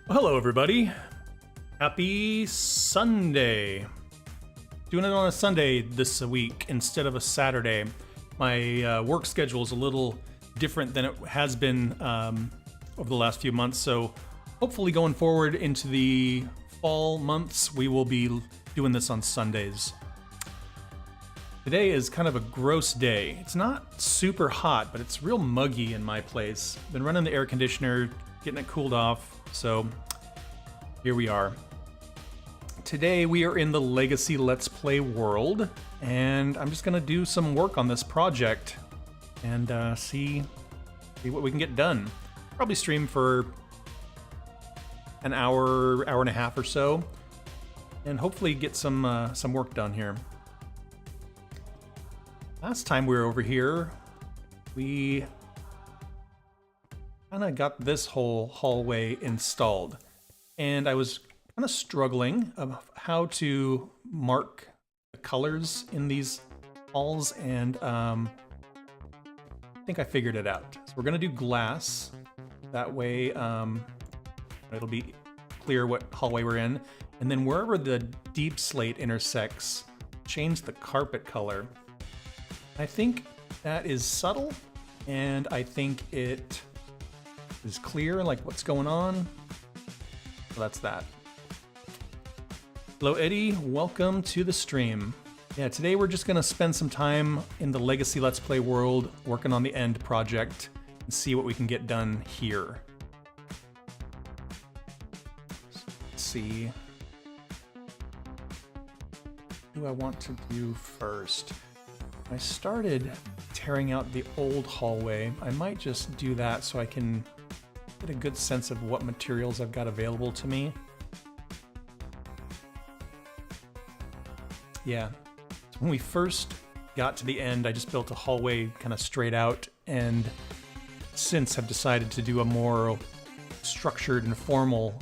Hello everybody. Happy Sunday. Doing it on a Sunday this week instead of a Saturday. My work schedule is a little different than it has been over the last few months, so hopefully going forward into the fall months we will be doing this on Sundays. Today is kind of a gross day. It's not super hot, but it's real muggy in my place. Been running the air conditioner, getting it cooled off, so here we are. Today we are in the Legacy Let's Play world, and I'm just gonna do some work on this project and see what we can get done. Probably stream for an hour and a half or so, and hopefully get some work done here. Last time we were over here, we kind of got this whole hallway installed, and I was kind of struggling of how to mark the colors in these halls, and I think I figured it out. So we're gonna do glass. That way it'll be clear what hallway we're in, and then wherever the deep slate intersects, change the carpet color. I think that is subtle, and I think it is clear, like what's going on. So that's that. Hello Eddie, welcome to the stream. Yeah, today we're just gonna spend some time in the Legacy Let's Play world working on the end project and see what we can get done here. Let's see. What do I want to do first? I started tearing out the old hallway. I might just do that so I can get a good sense of what materials I've got available to me. Yeah, so when we first got to the end, I just built a hallway kind of straight out, and since have decided to do a more structured and formal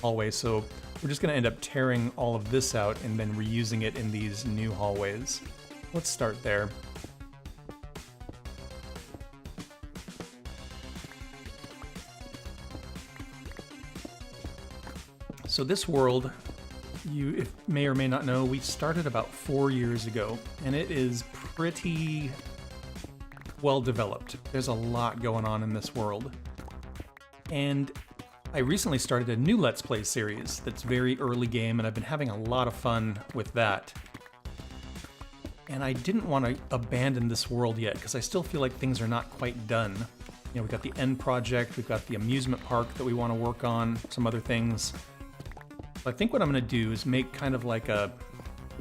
hallway. So we're just gonna end up tearing all of this out and then reusing it in these new hallways. Let's start there. So this world, you may or may not know, we started about 4 years ago, and it is pretty well developed. There's a lot going on in this world. And I recently started a new Let's Play series that's very early game, and I've been having a lot of fun with that. And I didn't want to abandon this world yet, because I still feel like things are not quite done. You know, we've got the end project, we've got the amusement park that we want to work on, some other things. So I think what I'm going to do is make kind of like a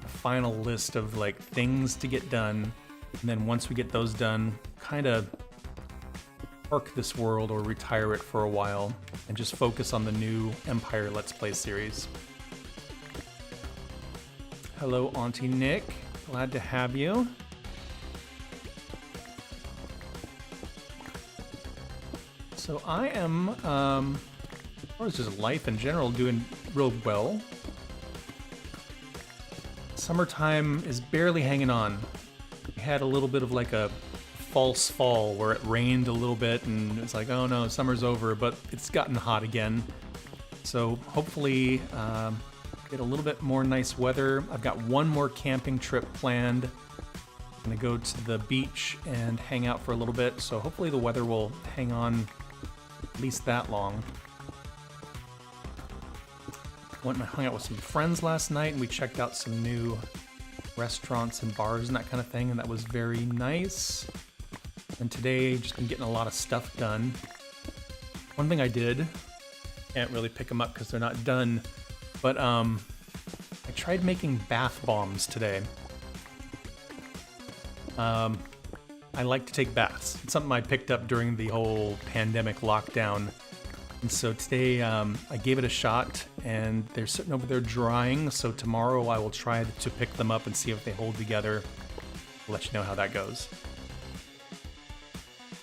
final list of like things to get done, and then once we get those done, kind of park this world or retire it for a while and just focus on the new Empire Let's Play series. Hello, Auntie Nick. Glad to have you. So I am, as far as just life in general, doing real well. Summertime is barely hanging on. We had a little bit of like a false fall where it rained a little bit and it's like, oh no, summer's over, but it's gotten hot again. So hopefully, get a little bit more nice weather. I've got one more camping trip planned. I'm gonna go to the beach and hang out for a little bit, so hopefully the weather will hang on at least that long. Went and hung out with some friends last night, and we checked out some new restaurants and bars and that kind of thing, and that was very nice. And today, just been getting a lot of stuff done. One thing I did, can't really pick them up because they're not done, but I tried making bath bombs today. I like to take baths. It's something I picked up during the whole pandemic lockdown. And so today I gave it a shot, and they're sitting over there drying, so tomorrow I will try to pick them up and see if they hold together. I'll let you know how that goes.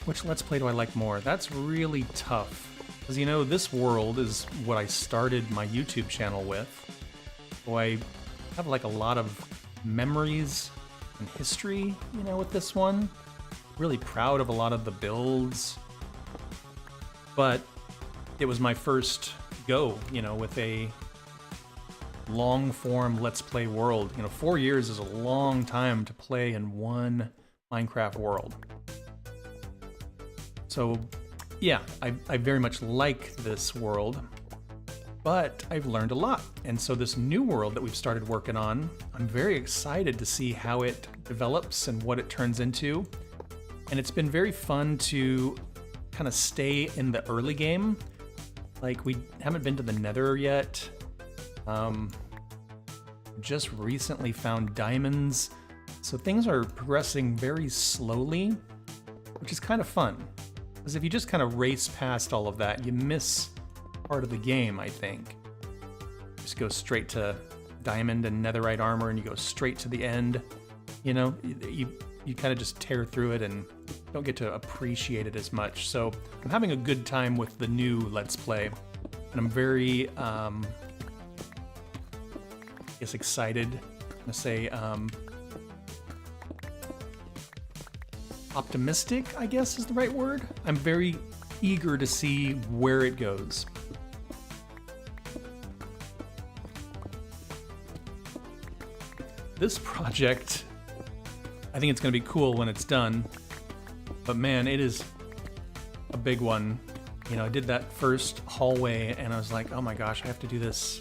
Which Let's Play do I like more? That's really tough. Because, you know, this world is what I started my YouTube channel with. So I have like a lot of memories and history, you know, with this one. Really proud of a lot of the builds. But it was my first go, with a long form Let's Play world. 4 years is a long time to play in one Minecraft world. So yeah, I very much like this world, but I've learned a lot. And so this new world that we've started working on, I'm very excited to see how it develops and what it turns into. And it's been very fun to kind of stay in the early game. Like, we haven't been to the Nether yet. Just recently found diamonds. So things are progressing very slowly, which is kind of fun. Because if you just kind of race past all of that, you miss part of the game, I think. Just go straight to diamond and netherite armor and you go straight to the end. You kind of just tear through it and don't get to appreciate it as much. So I'm having a good time with the new Let's Play. And I'm very, excited. I'm gonna say, optimistic, I guess is the right word. I'm very eager to see where it goes. This project, I think it's going to be cool when it's done, but man, it is a big one. I did that first hallway and I was like, oh my gosh, I have to do this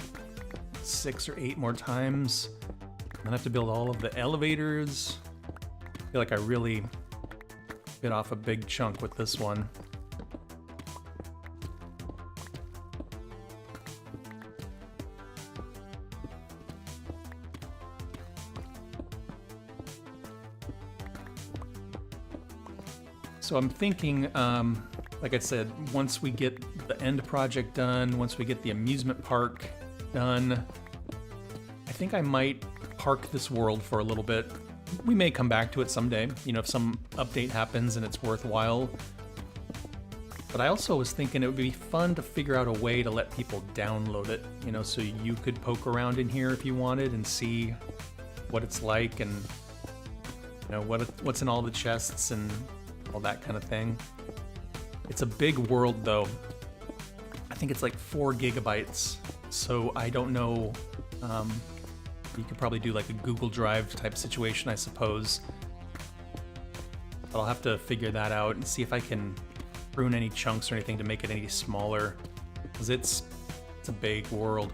6 or 8 more times. I have to build all of the elevators. I feel like I really bit off a big chunk with this one. So I'm thinking, like I said, once we get the end project done, once we get the amusement park done, I think I might park this world for a little bit. We may come back to it someday, if some update happens and it's worthwhile. But I also was thinking it would be fun to figure out a way to let people download it, so you could poke around in here if you wanted and see what it's like and, what's in all the chests and all that kind of thing. It's a big world though. I think it's like 4 gigabytes. So I don't know, you could probably do like a Google Drive type situation, I suppose. But I'll have to figure that out and see if I can prune any chunks or anything to make it any smaller, because it's a big world.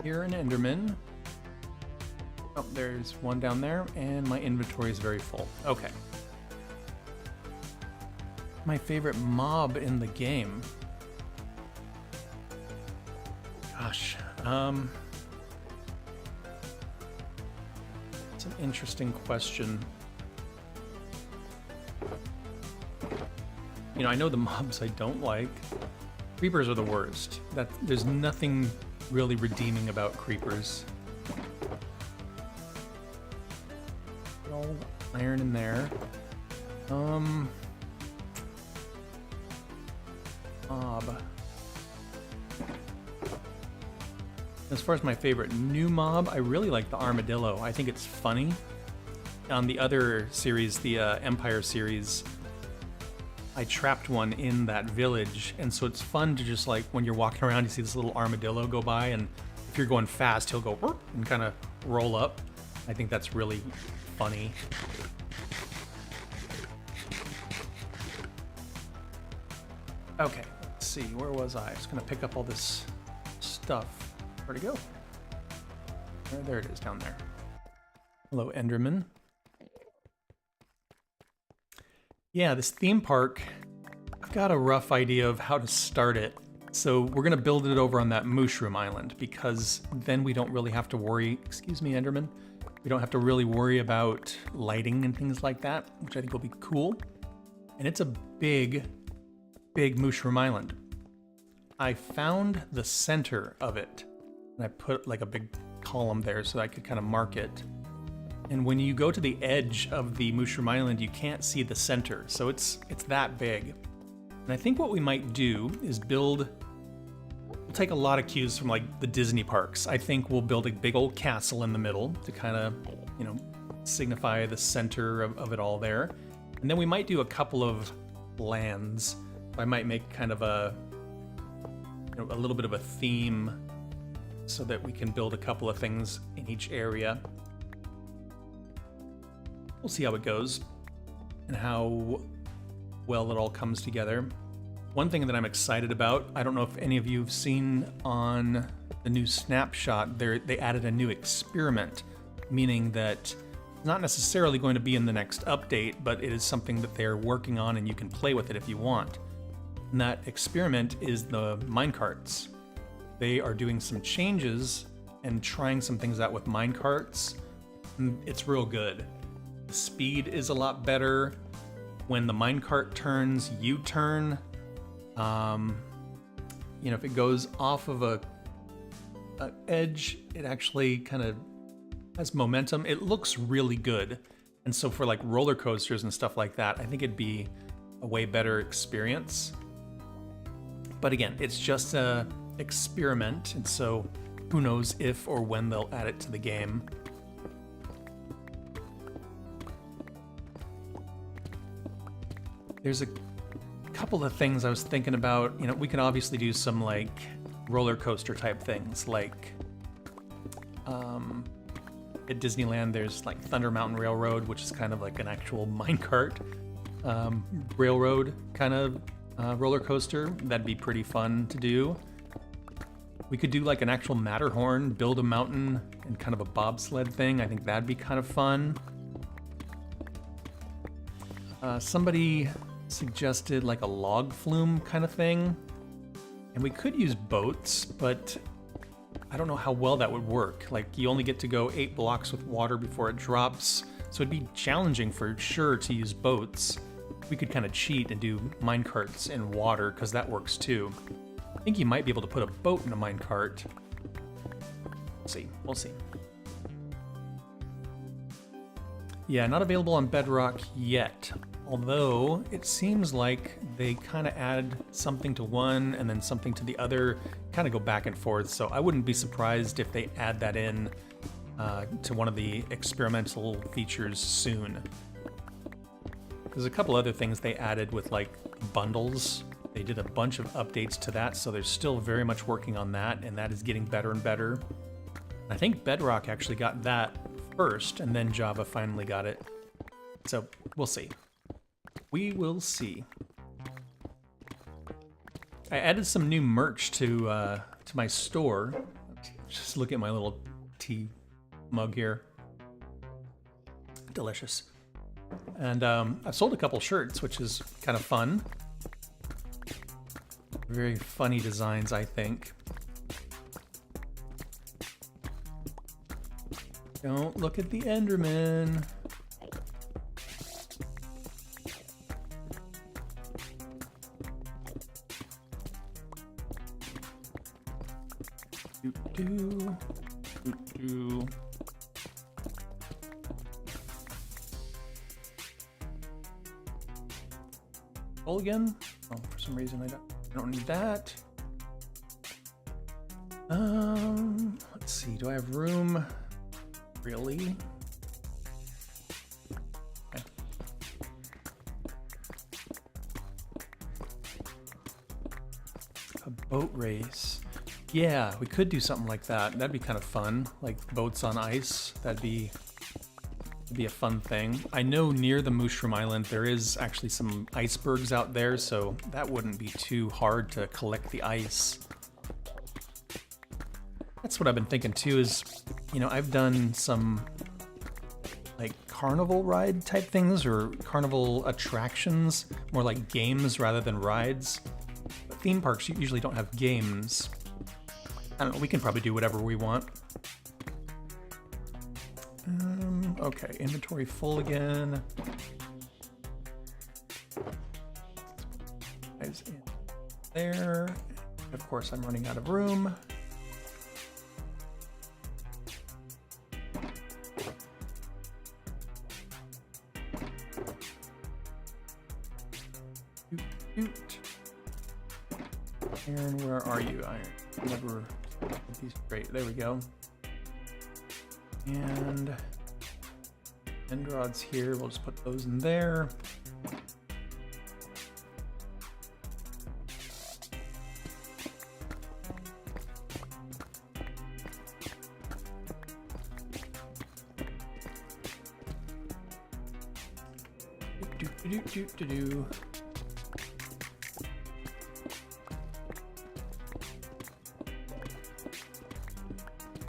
Here an Enderman. Oh, there's one down there, and my inventory is very full. Okay. My favorite mob in the game. Gosh, it's an interesting question. I know the mobs I don't like. Creepers are the worst. There's nothing really redeeming about creepers. All iron in there. Mob. As far as my favorite new mob, I really like the armadillo. I think it's funny. On the other series, the Empire series, I trapped one in that village, and so it's fun to just like when you're walking around, you see this little armadillo go by, and if you're going fast, he'll go whoop and kind of roll up. I think that's really funny. Okay, let's see, where was I? I was gonna pick up all this stuff. Where'd it go? There it is, down there. Hello, Enderman. Yeah, this theme park, I've got a rough idea of how to start it. So we're gonna build it over on that Mushroom Island, because then we don't really have to worry, excuse me, Enderman, we don't have to really worry about lighting and things like that, which I think will be cool. And it's a big, big Mushroom Island. I found the center of it, and I put like a big column there so I could kind of mark it. And when you go to the edge of the Mushroom Island, you can't see the center, so it's that big. And I think what we might do is we'll take a lot of cues from like the Disney parks. I think we'll build a big old castle in the middle to kind of, signify the center of it all there. And then we might do a couple of lands. I might make kind of a a little bit of a theme so that we can build a couple of things in each area. We'll see how it goes and how well it all comes together. One thing that I'm excited about, I don't know if any of you have seen on the new snapshot, they added a new experiment, meaning that it's not necessarily going to be in the next update, but it is something that they're working on and you can play with it if you want. And that experiment is the minecarts. They are doing some changes and trying some things out with minecarts. It's real good. The speed is a lot better. When the minecart turns, you turn. If it goes off of a edge, it actually kind of has momentum. It looks really good. And so for like roller coasters and stuff like that, I think it'd be a way better experience. But again, it's just a experiment, and so who knows if or when they'll add it to the game. There's a couple of things I was thinking about. We can obviously do some like roller coaster type things, like at Disneyland there's like Thunder Mountain Railroad, which is kind of like an actual minecart railroad kind of roller coaster. That'd be pretty fun to do. We could do like an actual Matterhorn, build a mountain and kind of a bobsled thing. I think that'd be kind of fun. Somebody suggested like a log flume kind of thing. And we could use boats, but I don't know how well that would work. Like you only get to go 8 blocks with water before it drops. So it'd be challenging for sure to use boats. We could kind of cheat and do minecarts in water because that works too. I think you might be able to put a boat in a minecart. We'll see. Yeah, not available on Bedrock yet. Although it seems like they kind of add something to one and then something to the other, kind of go back and forth. So I wouldn't be surprised if they add that in to one of the experimental features soon. There's a couple other things they added with like bundles. They did a bunch of updates to that, so they're still very much working on that, and that is getting better and better. I think Bedrock actually got that first, and then Java finally got it. So we'll see. We will see. I added some new merch to my store. Just look at my little tea mug here. Delicious. And I've sold a couple shirts, which is kind of fun. Very funny designs, I think. Don't look at the Enderman. Do. Roll again? Oh, for some reason I don't need that. Let's see. Do I have room? Really? Okay. A boat race. Yeah, we could do something like that. That'd be kind of fun. Like boats on ice. That'd be a fun thing. I know near the Mushroom Island there is actually some icebergs out there, so that wouldn't be too hard to collect the ice. That's what I've been thinking too is, I've done some like carnival ride type things or carnival attractions, more like games rather than rides. But theme parks usually don't have games. I don't know, we can probably do whatever we want. Okay, inventory full again. Guys in there. Of course, I'm running out of room. Shoot. Iron, where are you? Iron. Never get these straight. There we go. And end rods here. We'll just put those in there.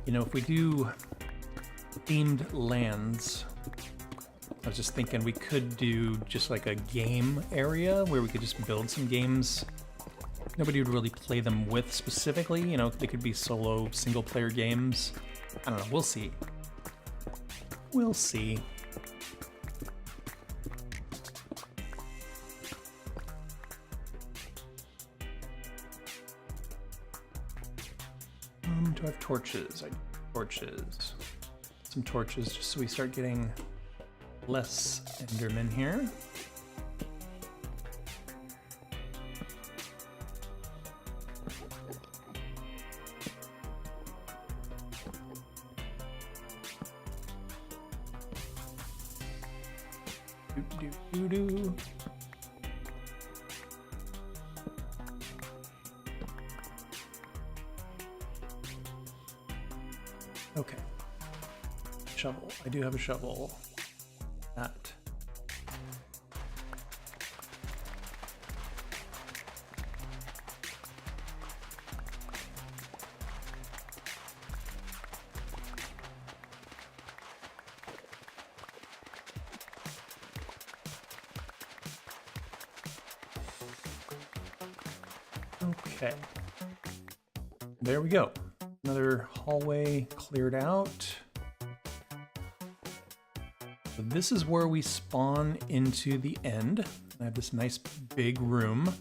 You know, if we do themed lands, I was just thinking we could do just like a game area where we could just build some games. Nobody would really play them with specifically, you know, they could be solo, single-player games. I don't know, we'll see. We'll see. Do I have torches? I do torches. Some torches just so we start getting less Endermen here. Doo-doo-doo-doo. Okay. Shovel. I do have a shovel. That. Okay. There we go. Another hallway cleared out. So this is where we spawn into the end. I have this nice big room,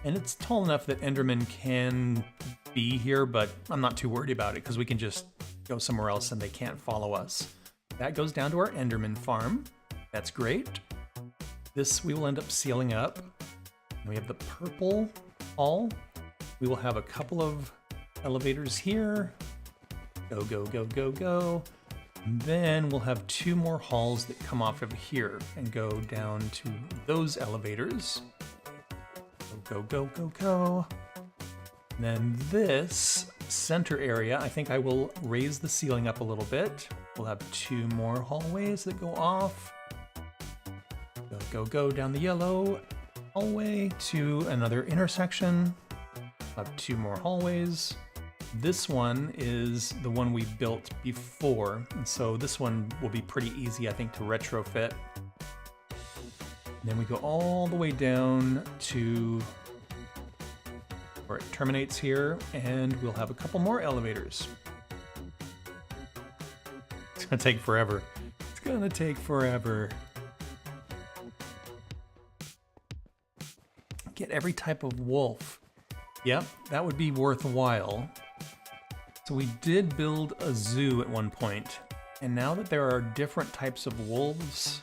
and it's tall enough that Endermen can be here, but I'm not too worried about it because we can just go somewhere else and they can't follow us. That goes down to our Enderman farm. That's great. This we will end up sealing up. And we have the purple hall. We will have a couple of elevators here. Go, go, go, go, go. And then we'll have two more halls that come off of here and go down to those elevators. Go, go, go, go, go. And then this center area, I think I will raise the ceiling up a little bit. We'll have two more hallways that go off. Go, go, go down the yellow hallway to another intersection. We'll have two more hallways. This one is the one we built before, and so this one will be pretty easy, I think, to retrofit. And then we go all the way down to where it terminates here, and we'll have a couple more elevators. It's gonna take forever. It's gonna take forever. Get every type of wolf. Yep, that would be worthwhile. So we did build a zoo at one point, and now that there are different types of wolves,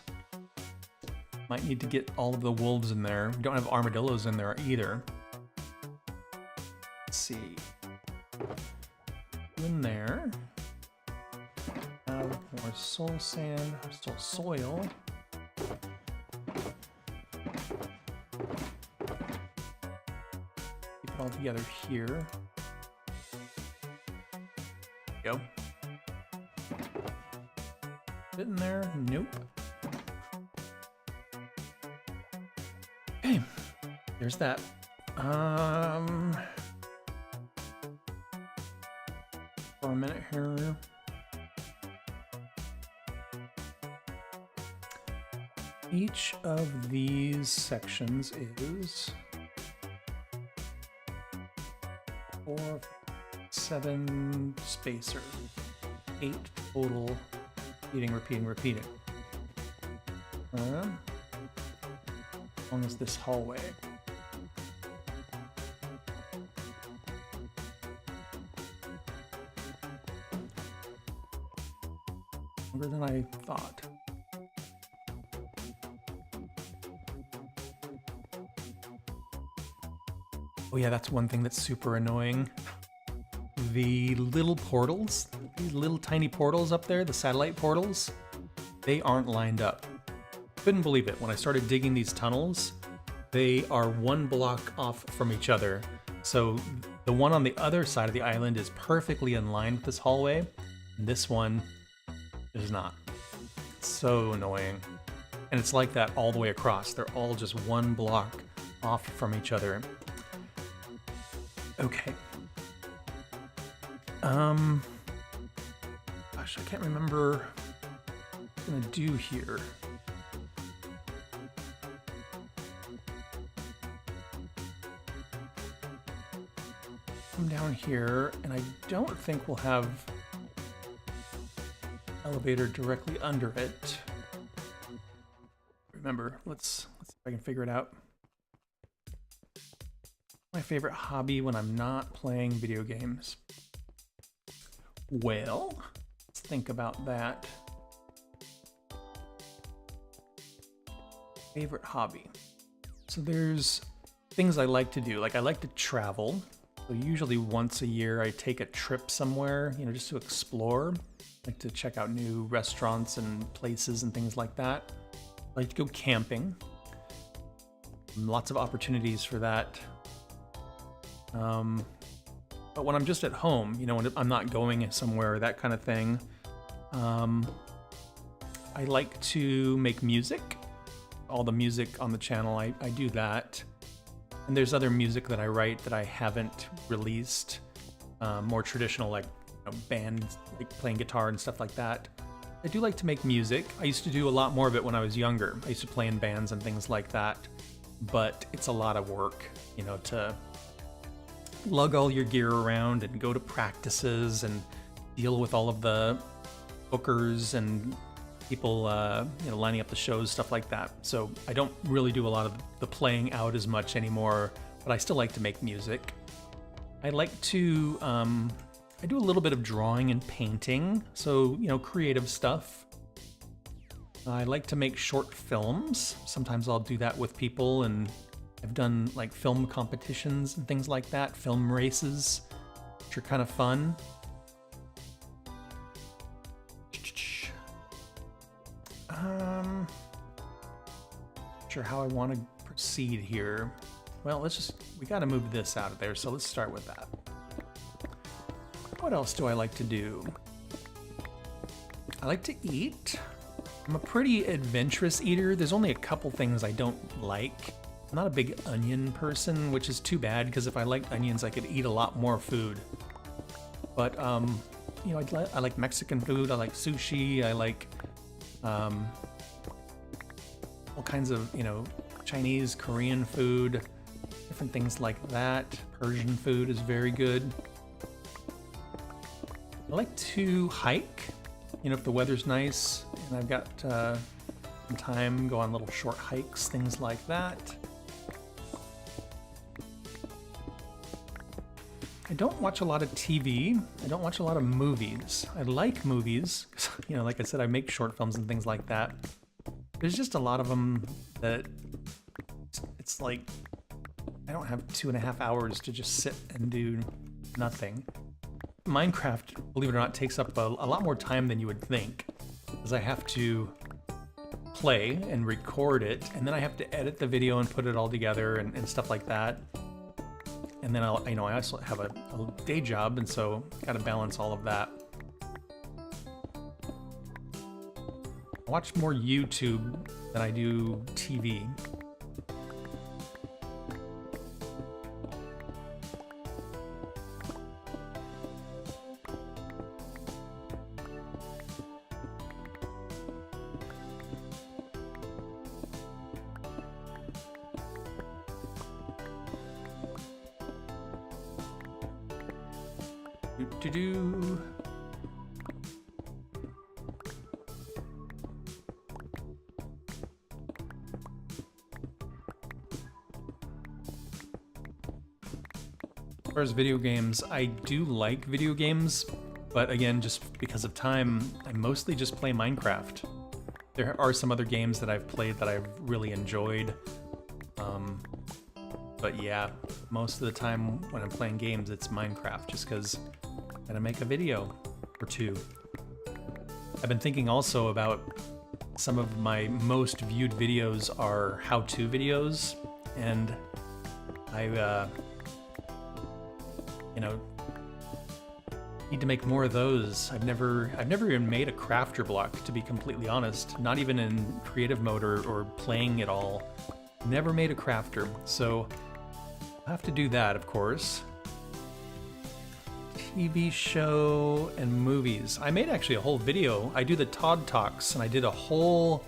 might need to get all of the wolves in there. We don't have armadillos in there either. Let's see. In there. More soul sand, soul soil. Keep it all together here. Go. Fit in there? Nope. Okay, there's that. For a minute here. Each of these sections is 4, 7 spacer, 8 total, repeating. As long as this hallway. Longer than I thought. Oh yeah, that's one thing that's super annoying. The little portals, these little tiny portals up there, the satellite portals, they aren't lined up. Couldn't believe it. When I started digging these tunnels, they are 1 block off from each other. So the one on the other side of the island is perfectly in line with this hallway, and this one is not. It's so annoying. And it's like that all the way across. They're all just one block off from each other. Okay. Gosh, I can't remember what I'm gonna do here. Come down here, and I don't think we'll have elevator directly under it. Remember, let's see if I can figure it out. My favorite hobby when I'm not playing video games. Well, let's think about that. Favorite hobby. So there's things I like to do. Like I like to travel. So usually once a year I take a trip somewhere, you know, just to explore. I like to check out new restaurants and places and things like that. I like to go camping. Lots of opportunities for that. But when I'm just at home, you know, when I'm not going somewhere, that kind of thing, I like to make music. All the music on the channel, I do that. And there's other music that I write that I haven't released. More traditional, like bands, like playing guitar and stuff like that. I do like to make music. I used to do a lot more of it when I was younger. I used to play in bands and things like that. But it's a lot of work, you know, to lug all your gear around and go to practices and deal with all of the bookers and people, you know, lining up the shows, stuff like that. So I don't really do a lot of the playing out as much anymore, but I still like to make music. I like to, I do a little bit of drawing and painting, so, you know, creative stuff. I like to make short films. Sometimes I'll do that with people, and I've done like film competitions and things like that, film races, which are kind of fun. Not sure how I want to proceed here. Well, we got to move this out of there, so let's start with that. What else do I like to do? I like to eat. I'm a pretty adventurous eater. There's only a couple things I don't like. I'm not a big onion person, which is too bad, because if I liked onions, I could eat a lot more food. But, you know, I like Mexican food, I like sushi, I like all kinds of, you know, Chinese, Korean food, different things like that. Persian food is very good. I like to hike, you know, if the weather's nice and I've got some time, go on little short hikes, things like that. I don't watch a lot of TV. I don't watch a lot of movies. I like movies, you know, like I said, I make short films and things like that. There's just a lot of them that it's like, I don't have 2.5 hours to just sit and do nothing. Minecraft, believe it or not, takes up a lot more time than you would think, because I have to play and record it, and then I have to edit the video and put it all together and stuff like that. And then I also have a day job, and so got to balance all of that. I watch more YouTube than I do TV. Do-do-do. As far as video games, I do like video games, but again, just because of time, I mostly just play Minecraft. There are some other games that I've played that I've really enjoyed, but yeah, most of the time when I'm playing games, it's Minecraft, just because I'm gonna make a video or two. I've been thinking also about some of my most viewed videos are how-to videos, and I, you know, Need to make more of those. I've never even made a crafter block, to be completely honest. Not even in creative mode or playing at all. Never made a crafter, so I'll have to do that, of course. TV show and movies. I made actually a whole video. I do the Todd Talks, and I did a whole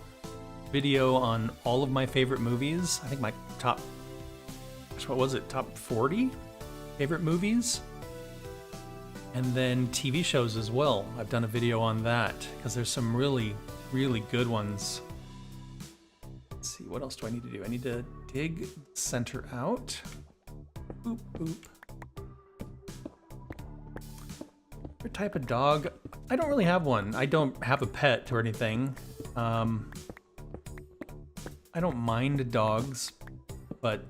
video on all of my favorite movies. I think my top, what was it, top 40 favorite movies? And then TV shows as well. I've done a video on that because there's some really, really good ones. Let's see, what else do I need to do? I need to dig center out. Boop, boop. What type of dog? I don't really have one. I don't have a pet or anything. I don't mind dogs, but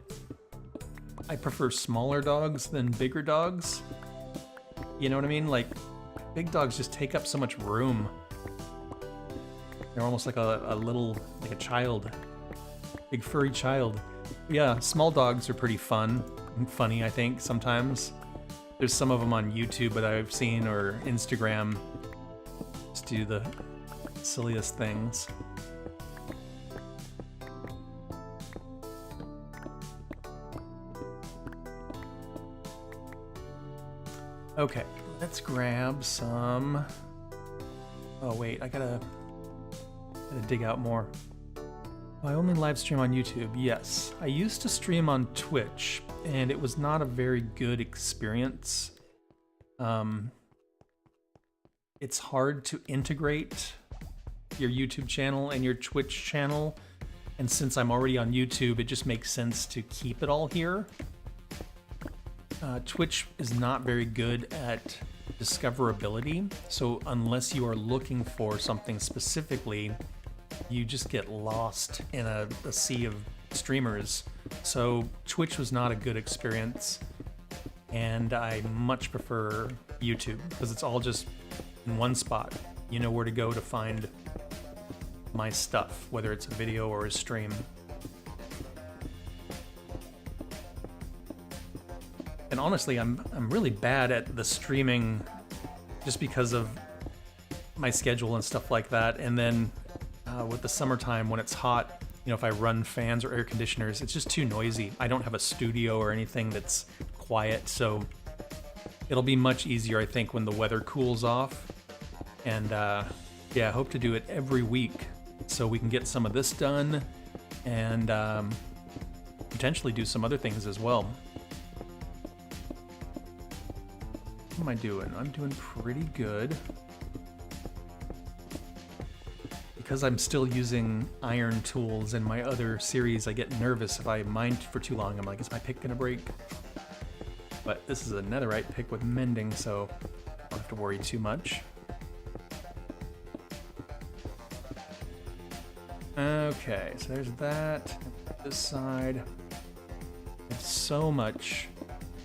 I prefer smaller dogs than bigger dogs. You know what I mean? Like, big dogs just take up so much room. They're almost like a little, like a child. Big furry child. Yeah, small dogs are pretty fun and funny, I think, sometimes. There's some of them on YouTube that I've seen, or Instagram. Just do the silliest things. Okay, let's grab some... Oh wait, I gotta dig out more. I only live stream on YouTube. Yes, I used to stream on Twitch, and it was not a very good experience. It's hard to integrate your YouTube channel and your Twitch channel, and since I'm already on YouTube, it just makes sense to keep it all here. Twitch is not very good at discoverability, so unless you are looking for something specifically, you just get lost in a sea of streamers. So Twitch was not a good experience, and I much prefer YouTube because it's all just in one spot. You know where to go to find my stuff, whether it's a video or a stream. And honestly, I'm really bad at the streaming just because of my schedule and stuff like that. And then with the summertime when it's hot, you know, if I run fans or air conditioners, it's just too noisy. I don't have a studio or anything that's quiet, so it'll be much easier, I think, when the weather cools off. And yeah, I hope to do it every week so we can get some of this done and potentially do some other things as well. What am I doing? I'm doing pretty good. Because I'm still using iron tools in my other series, I get nervous if I mine for too long. I'm like, is my pick gonna break? But this is a netherite pick with mending, so I don't have to worry too much. Okay, so there's that. This side. There's so much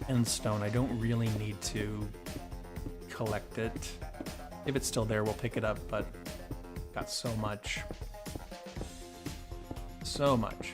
endstone, I don't really need to collect it. If it's still there, we'll pick it up, but got so much. So much.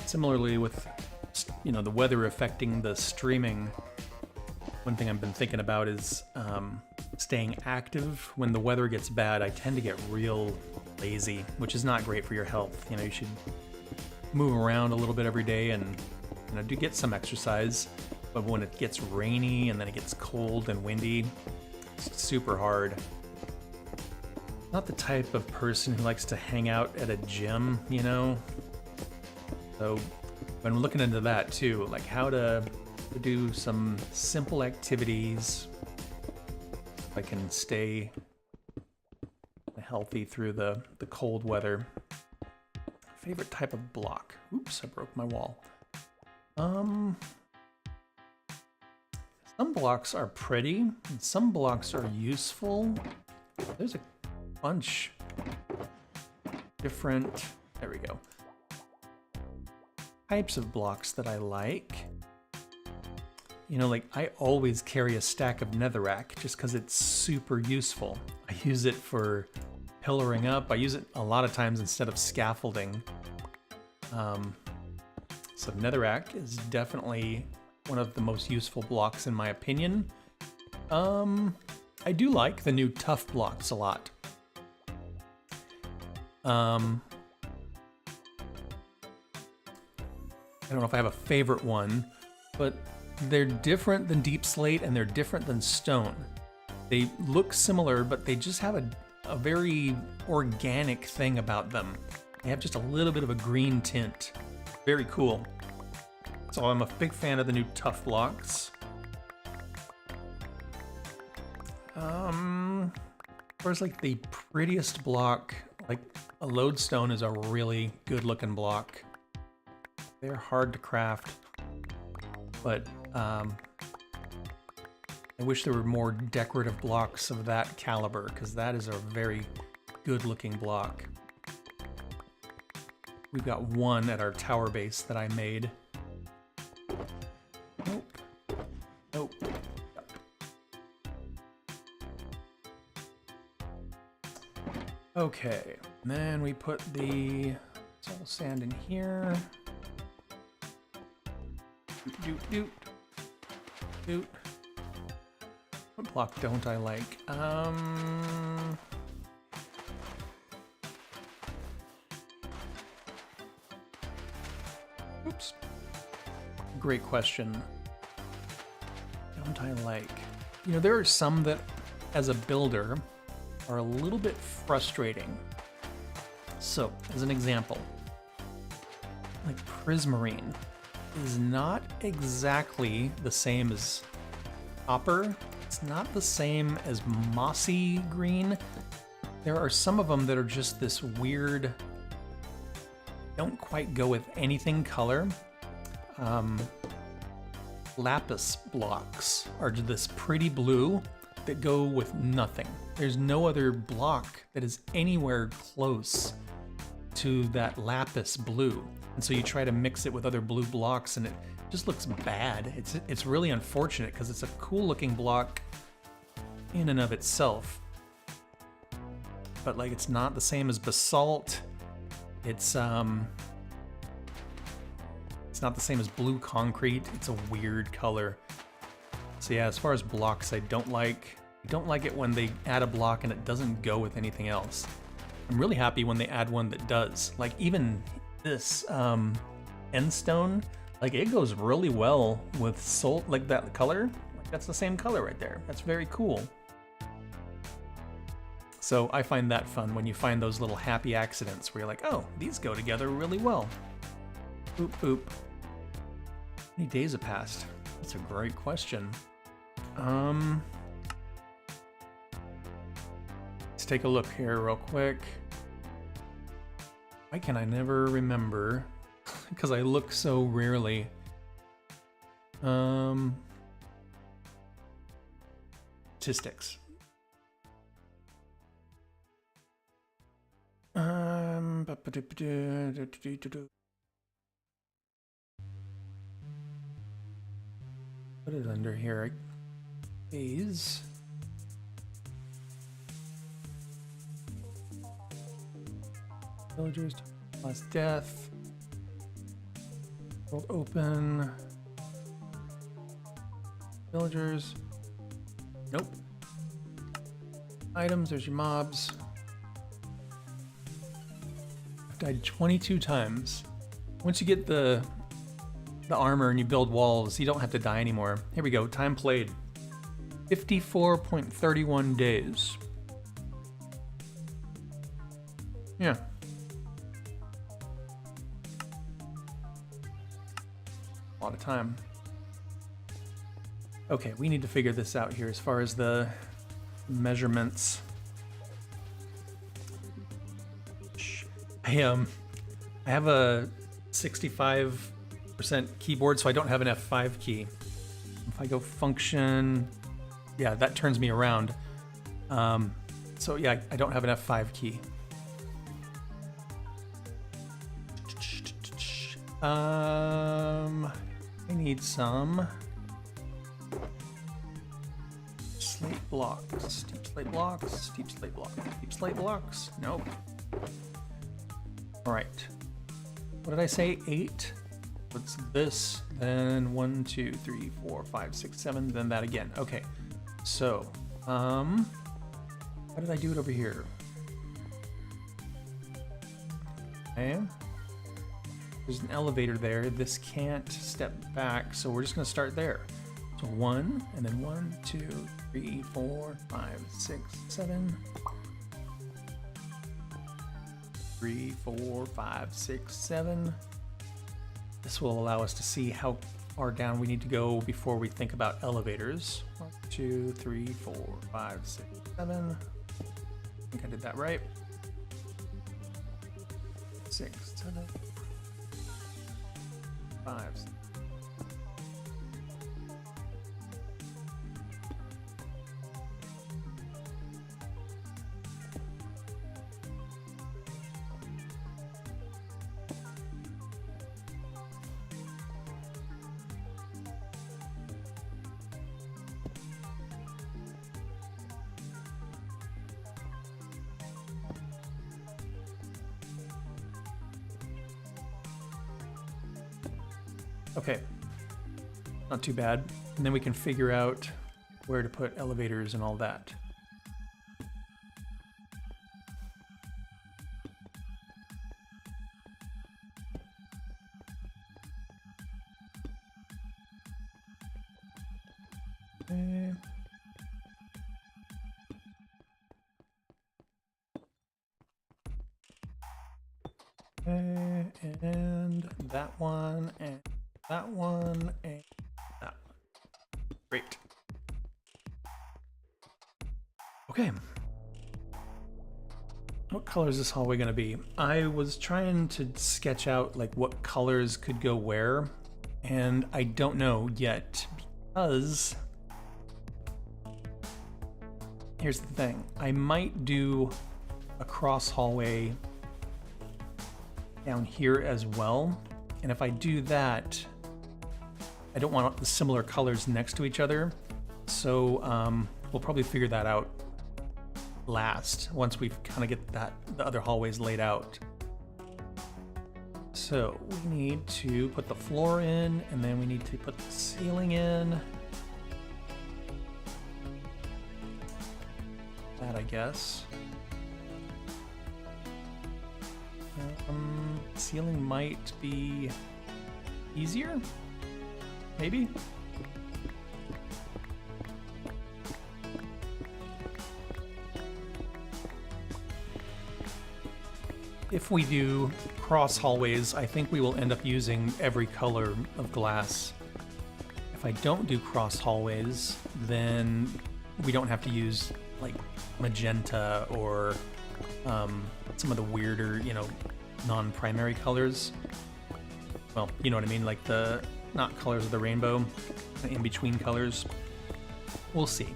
Similarly with, you know, the weather affecting the streaming, one thing I've been thinking about is staying active. When the weather gets bad, I tend to get real lazy, which is not great for your health. You know, you should move around a little bit every day and, you know, do get some exercise. But when it gets rainy and then it gets cold and windy, it's super hard. Not the type of person who likes to hang out at a gym, you know? So I'm looking into that too, like how to do some simple activities. I can stay healthy through the cold weather. Favorite type of block. Oops, I broke my wall. Some blocks are pretty, and some blocks are useful. There's a bunch different There we go. Types of blocks that I like. You know, like I always carry a stack of netherrack just because it's super useful. I use it for pillaring up. I use it a lot of times instead of scaffolding. So netherrack is definitely one of the most useful blocks in my opinion. I do like the new tough blocks a lot. I don't know if I have a favorite one, but they're different than deep slate and they're different than stone. They look similar, but they just have a very organic thing about them. They have just a little bit of a green tint. Very cool. So I'm a big fan of the new tough blocks. Of course, like the prettiest block, like a lodestone is a really good looking block. They're hard to craft, but I wish there were more decorative blocks of that caliber, because that is a very good looking block. We've got one at our tower base that I made. Nope. Nope. Okay, and then we put the soul sand in here. Doot, doot, doot. What block don't I like? Oops. Great question. Don't I like? You know, there are some that, as a builder, are a little bit frustrating. So, as an example, like prismarine is not exactly the same as copper. It's not the same as mossy green. There are some of them that are just this weird, don't quite go with anything color. Lapis blocks are this pretty blue that go with nothing. There's no other block that is anywhere close to that lapis blue. And so you try to mix it with other blue blocks and it just looks bad. It's really unfortunate because it's a cool looking block in and of itself. But like it's not the same as basalt. It's not the same as blue concrete. It's a weird color. So yeah, as far as blocks, I don't like it when they add a block and it doesn't go with anything else. I'm really happy when they add one that does. Like even this end stone, like it goes really well with soul, like that color. Like that's the same color right there. That's very cool. So I find that fun when you find those little happy accidents where you're like, oh, these go together really well. Boop, boop. How many days have passed? That's a great question. Let's take a look here real quick. Why can I never remember? Because I look so rarely. Statistics. Put it under here. Days. Villagers, last death. World open. Villagers. Nope. Items, there's your mobs. I've died 22 times. Once you get the armor and you build walls, you don't have to die anymore. Here we go, time played. 54.31 days. Yeah. A lot of time. Okay, we need to figure this out here as far as the measurements. I have a 65% keyboard, so I don't have an F5 key. If I go function, yeah, that turns me around. So yeah, I don't have an F5 key. I need some slate blocks. Steep slate blocks. Steep slate blocks. Steep slate blocks. Nope. All right. What did I say? 8. What's this? Then 1, 2, 3, 4, 5, 6, 7. Then that again. Okay. So, how did I do it over here? Okay. There's an elevator there. This can't step back, so we're just gonna start there. So 1, and then 1, 2, 3, 4, 5, 6, 7. 3, 4, 5, 6, 7. This will allow us to see how far down we need to go before we think about elevators. 1, 2, 3, 4, 5, 6, 7. I think I did that right. 6, 7, 5. Okay, not too bad. And then we can figure out where to put elevators and all that. Okay. Okay, and that one, and that one, and that one. Great. Okay. What color is this hallway going to be? I was trying to sketch out like what colors could go where, and I don't know yet because here's the thing. I might do a cross hallway down here as well. And if I do that, I don't want the similar colors next to each other. So we'll probably figure that out last once we kind of get the other hallways laid out. So we need to put the floor in, and then we need to put the ceiling in. That, I guess. Ceiling might be easier, maybe? If we do cross hallways, I think we will end up using every color of glass. If I don't do cross hallways, then we don't have to use like magenta or some of the weirder, non-primary colors. Well, you know what I mean, like the not colors of the rainbow, the in-between colors. We'll see.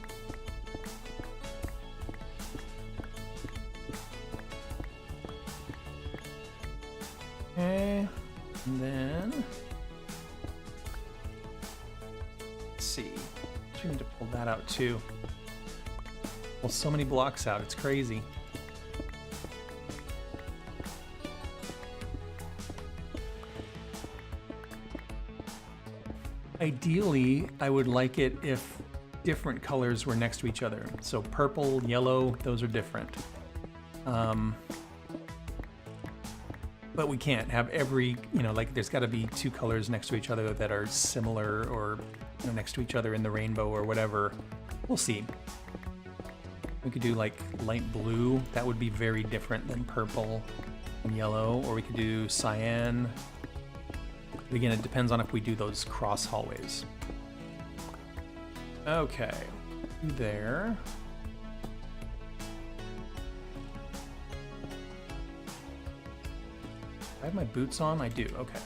Okay, and then let's see. We need to pull that out too. Pull so many blocks out, it's crazy. Ideally, I would like it if different colors were next to each other. So purple, yellow, those are different. But we can't have every, like there's got to be 2 colors next to each other that are similar or next to each other in the rainbow or whatever. We'll see. We could do like light blue. That would be very different than purple and yellow. Or we could do cyan. But again, it depends on if we do those cross hallways. Okay, there. I have my boots on? I do, okay.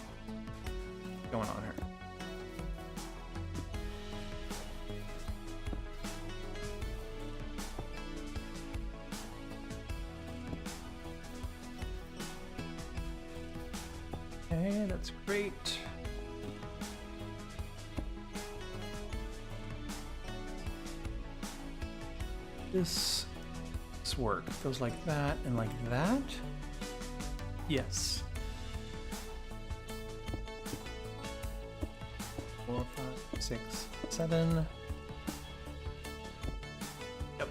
What's going on here? Okay, that's great. This work. It goes like that and like that. Yes. 4, 5, 6, 7. Yep.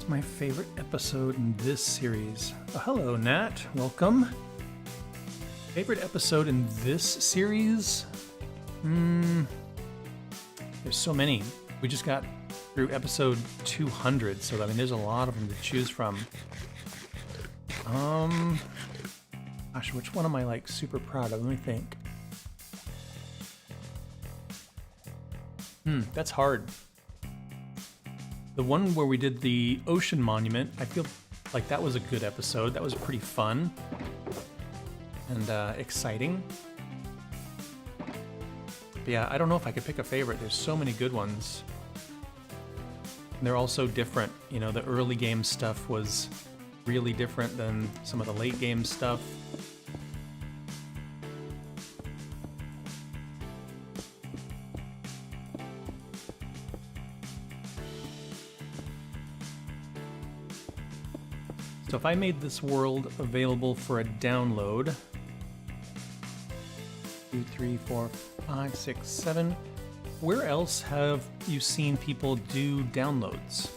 My favorite episode in this series. Oh, hello, Nat. Welcome. Favorite episode in this series? There's so many. We just got through episode 200, so I mean, there's a lot of them to choose from. Gosh, which one am I like super proud of? Let me think. That's hard. The one where we did the ocean monument, I feel like that was a good episode. That was pretty fun and exciting. But yeah, I don't know if I could pick a favorite. There's so many good ones. And they're all so different. You know, the early game stuff was really different than some of the late game stuff. So if I made this world available for a download, 2, 3, 4, 5, 6, 7, where else have you seen people do downloads?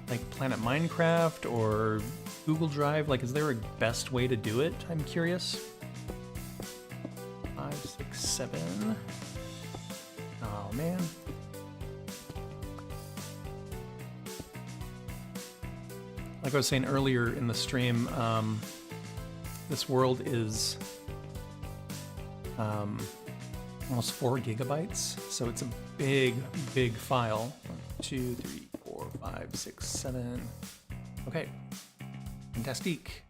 Like Planet Minecraft or Google Drive? Like, is there a best way to do it? I'm curious. 5, 6, 7. Oh man. Like I was saying earlier in the stream, this world is almost 4 gigabytes, so it's a big, big file. 1, 2, 3, 4, 5, 6, 7. Okay, fantastique.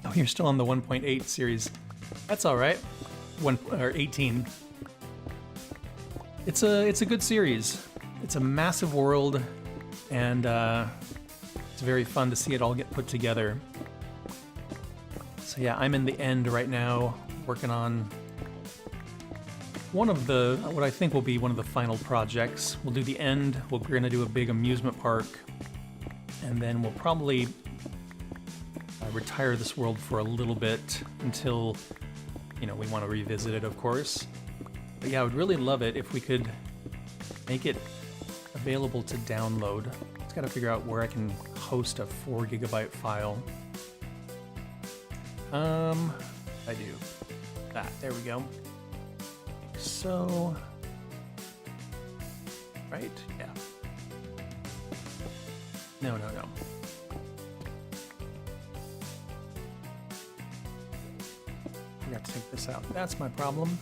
Oh, you're still on the 1.8 series. That's all right. 18. It's a good series. It's a massive world, and it's very fun to see it all get put together. So yeah, I'm in the end right now, working on one of the, what I think will be one of the final projects. We'll do the end, we're gonna do a big amusement park, and then we'll probably retire this world for a little bit until, you know, we want to revisit it, of course. But yeah, I would really love it if we could make it available to download. Just gotta figure out where I can host a 4 gigabyte file. I do that. There we go. So, right? Yeah. No. Forgot to take this out. That's my problem.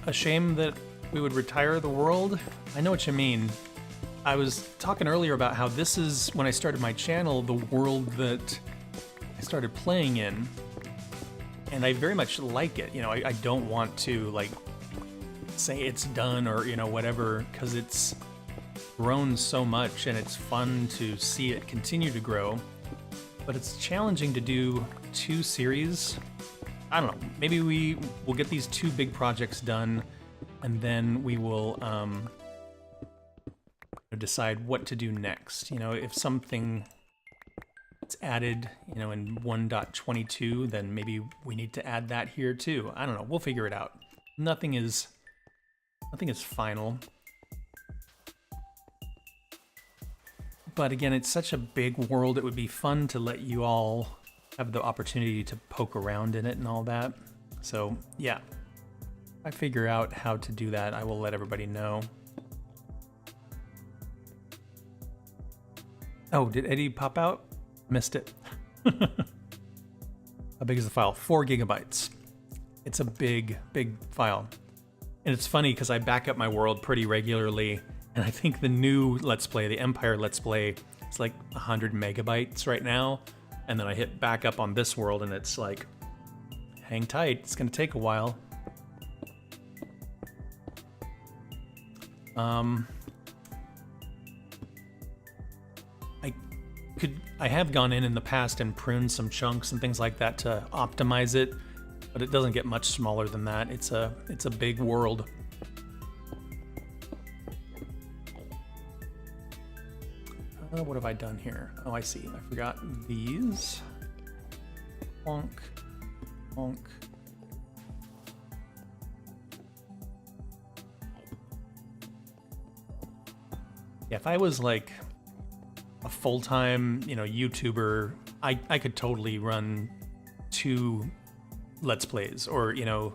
A shame that we would retire the world. I know what you mean. I was talking earlier about how this is, when I started my channel, the world that I started playing in. And I very much like it. You know, I don't want to, like, say it's done or, you know, whatever, because it's grown so much and it's fun to see it continue to grow. But it's challenging to do 2 series I don't know. Maybe we'll get these 2 big projects done, and then we will decide what to do next. You know, if something is added, you know, in 1.22, then maybe we need to add that here too. I don't know. We'll figure it out. Nothing is final. But again, it's such a big world. It would be fun to let you all have the opportunity to poke around in it and all that. So yeah, if I figure out how to do that, I will let everybody know. Oh, did Eddie pop out? Missed it. How big is the file? 4 gigabytes. It's a big, big file. And it's funny because I back up my world pretty regularly, and I think the new Let's Play, the Empire Let's Play, it's like 100 megabytes right now. And then I hit back up on this world and it's like, hang tight, it's gonna take a while. I have gone in the past and pruned some chunks and things like that to optimize it, but it doesn't get much smaller than that. It's a big world. What have I done here? Oh, I see. I forgot these. Bonk. Bonk. Yeah, if I was like a full-time, you know, YouTuber, I could totally run 2 Let's Plays, or, you know,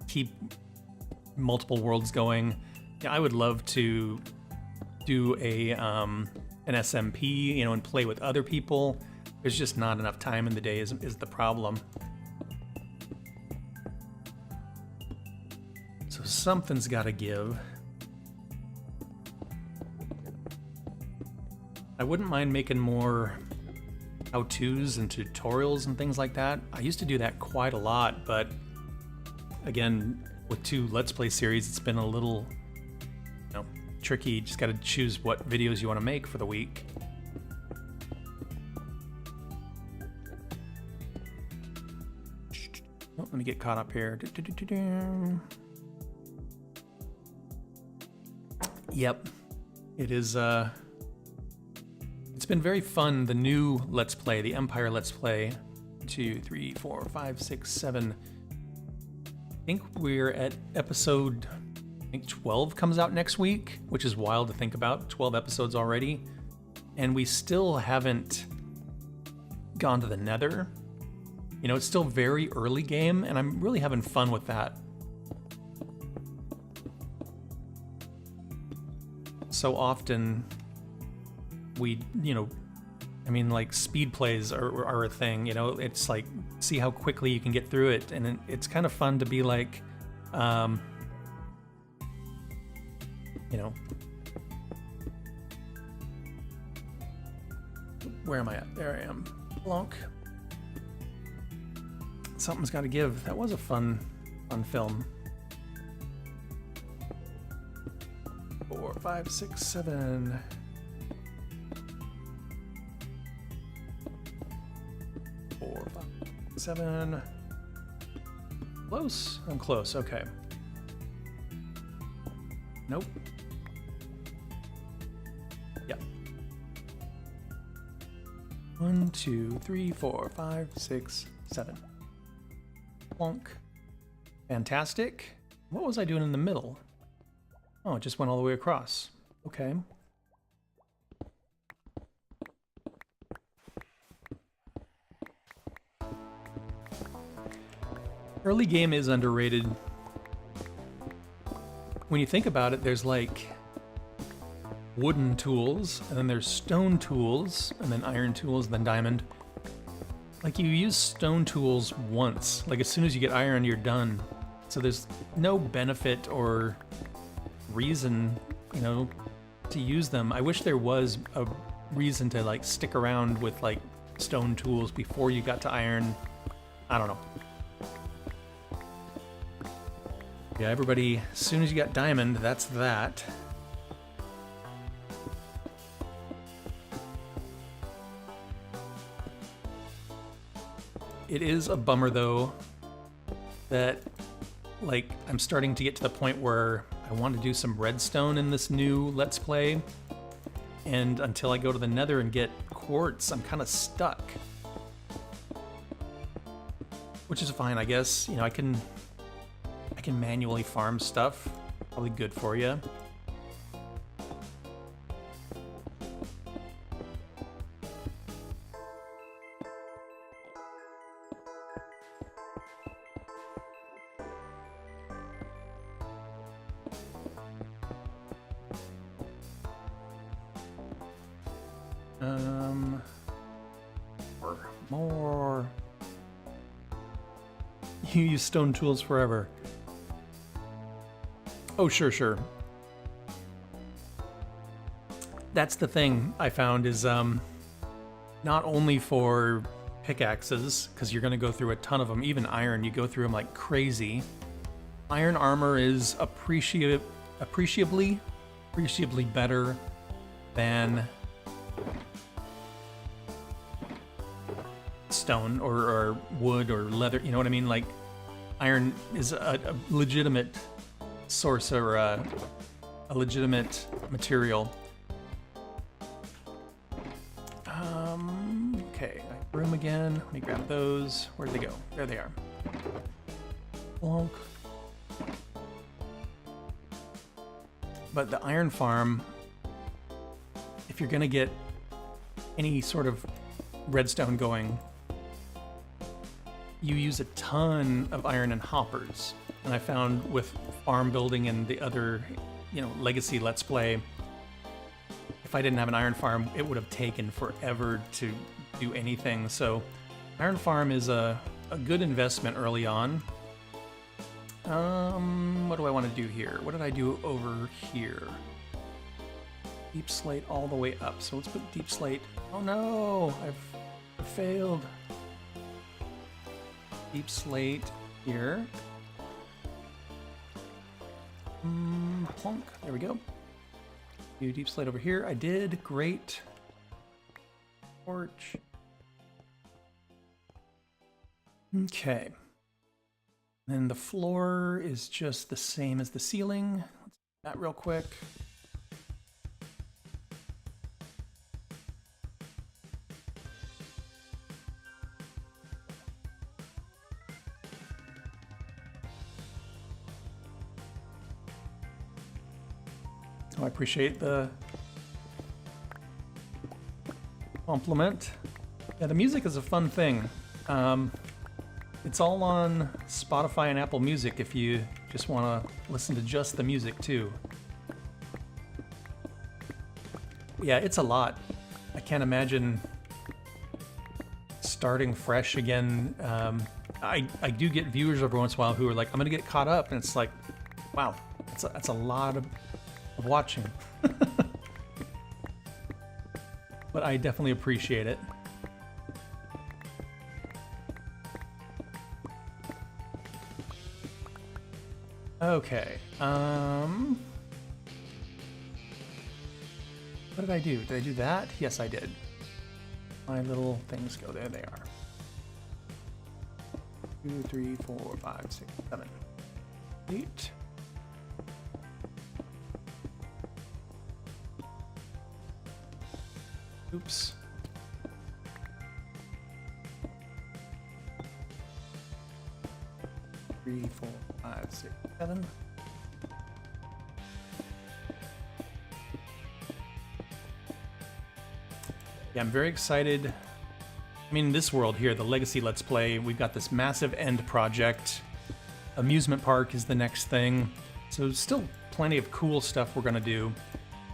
keep multiple worlds going. Yeah, I would love to do an SMP, you know, and play with other people. There's just not enough time in the day is the problem. So something's got to give. I wouldn't mind making more how-tos and tutorials and things like that. I used to do that quite a lot, but again, with 2 Let's Play series, it's been a little, you know, tricky. You just got to choose what videos you want to make for the week. Oh, let me get caught up here. Yep, it is. It's been very fun. The new Let's Play, the Empire Let's Play, 2, 3, 4, 5, 6, 7. I think we're at episode, I think 12 comes out next week, which is wild to think about. 12 episodes already. And we still haven't gone to the Nether. You know, it's still very early game, and I'm really having fun with that. So often we, you know, I mean, like, speed plays are a thing, you know. It's like, see how quickly you can get through it, and it's kind of fun to be like, you know, where am I at? There I am. Blonk. Something's got to give. That was a fun film. 4, 5, 6, 7. 4, 5, 7. Close? I'm close. Okay. Nope. Yep. 1, 2, 3, 4, 5, 6, 7. Plonk. Fantastic. What was I doing in the middle? Oh, it just went all the way across. Okay. Early game is underrated. When you think about it, there's like wooden tools, and then there's stone tools, and then iron tools, and then diamond. Like, you use stone tools once. Like, as soon as you get iron, you're done. So there's no benefit or reason, you know, to use them. I wish there was a reason to, like, stick around with, like, stone tools before you got to iron. I don't know. Yeah, everybody, as soon as you got diamond, that's that. It is a bummer, though, that, like, I'm starting to get to the point where I want to do some redstone in this new Let's Play. And until I go to the Nether and get quartz, I'm kind of stuck. Which is fine, I guess. You know, I can manually farm stuff. Probably good for you. More. You use stone tools forever. Oh, sure. That's the thing I found is not only for pickaxes, because you're going to go through a ton of them, even iron, you go through them like crazy. Iron armor is appreciably better than stone or wood or leather, you know what I mean? Like, iron is a legitimate source or a legitimate material. Okay, room again. Let me grab those. Where'd they go? There they are. Bonk. But the iron farm, if you're gonna get any sort of redstone going, you use a ton of iron and hoppers. And I found with farm building and the other, you know, legacy Let's Play, if I didn't have an iron farm, it would have taken forever to do anything. So iron farm is a good investment early on. What do I want to do here? What did I do over here? Deep slate all the way up. So let's put deep slate. Oh no, I've failed. Deep slate here. Plunk. There we go. Do deep slate over here. I did. Great. Torch. Okay. Then the floor is just the same as the ceiling. Let's do that real quick. I appreciate the compliment. Yeah, the music is a fun thing. It's all on Spotify and Apple Music if you just want to listen to just the music too. Yeah, it's a lot. I can't imagine starting fresh again. I do get viewers every once in a while who are like, I'm gonna get caught up, and it's like, wow, that's a lot of watching. But I definitely appreciate it. Okay. What did I do? Did I do that? Yes, I did. My little things go. There they are. 2, 3, 4, 5, 6, 7, 8. Oops. Three, 4, 5, 6, 7. Yeah, I'm very excited. I mean, in this world here, the Legacy Let's Play, we've got this massive end project. Amusement park is the next thing. So still plenty of cool stuff we're gonna do.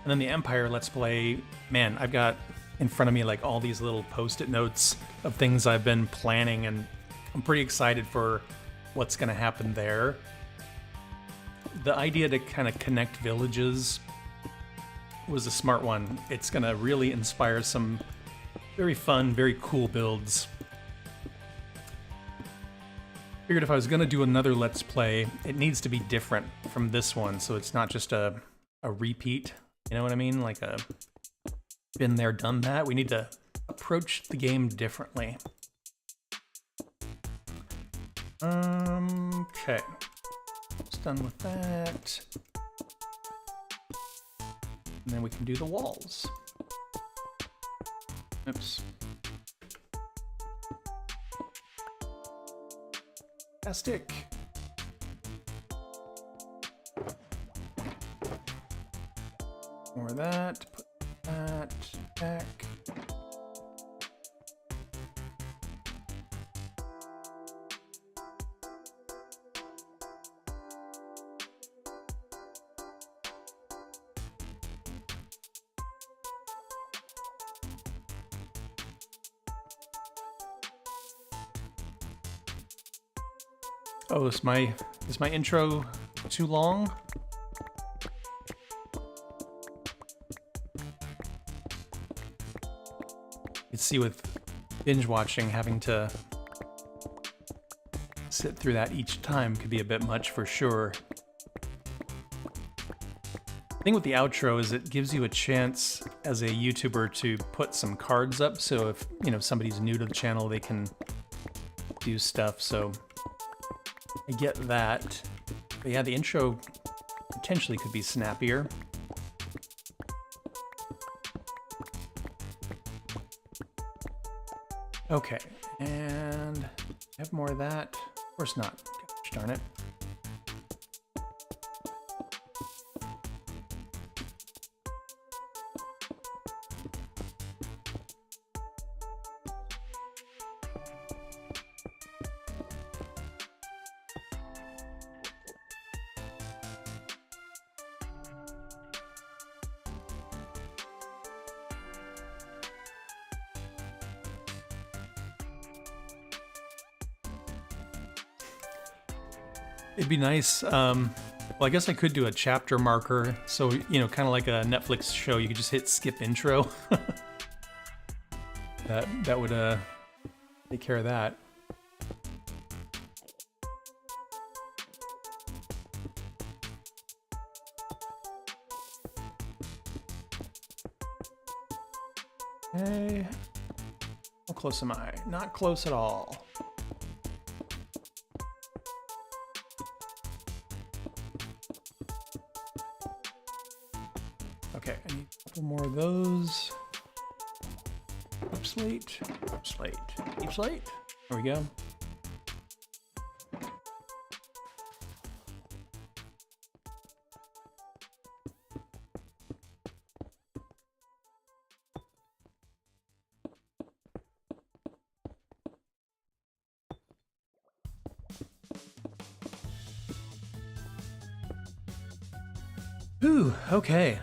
And then the Empire Let's Play, man, I've got in front of me like all these little post-it notes of things I've been planning, and I'm pretty excited for what's going to happen there. The idea to kind of connect villages was a smart one. It's going to really inspire some very fun, very cool builds. Figured if I was going to do another Let's Play, it needs to be different from this one, so it's not just a repeat, you know what I mean? Like a been there, done that. We need to approach the game differently. Okay. It's done with that. And then we can do the walls. Oops. Fantastic. More of that. Put that back. Oh, is my intro too long? You can see with binge watching, having to sit through that each time could be a bit much for sure. The thing with the outro is it gives you a chance as a YouTuber to put some cards up, so if somebody's new to the channel, they can do stuff. So I get that. But yeah, the intro potentially could be snappier. Okay, and I have more of that. Of course not. Gosh darn it. It'd be nice. Well, I guess I could do a chapter marker. So, kind of like a Netflix show, you could just hit skip intro. that would take care of that. Okay. How close am I? Not close at all. Okay, I need a couple more of those. Up slate, up slate, deep slate. There we go. Ooh, okay.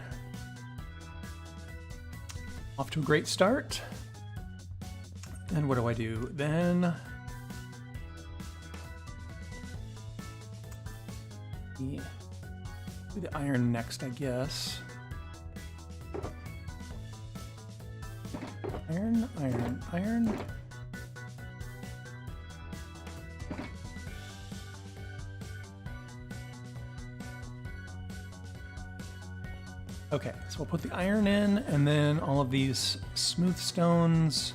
Off to a great start. And what do I do then? Do the iron next, I guess. Iron, iron, iron. Okay, so we'll put the iron in, and then all of these smooth stones.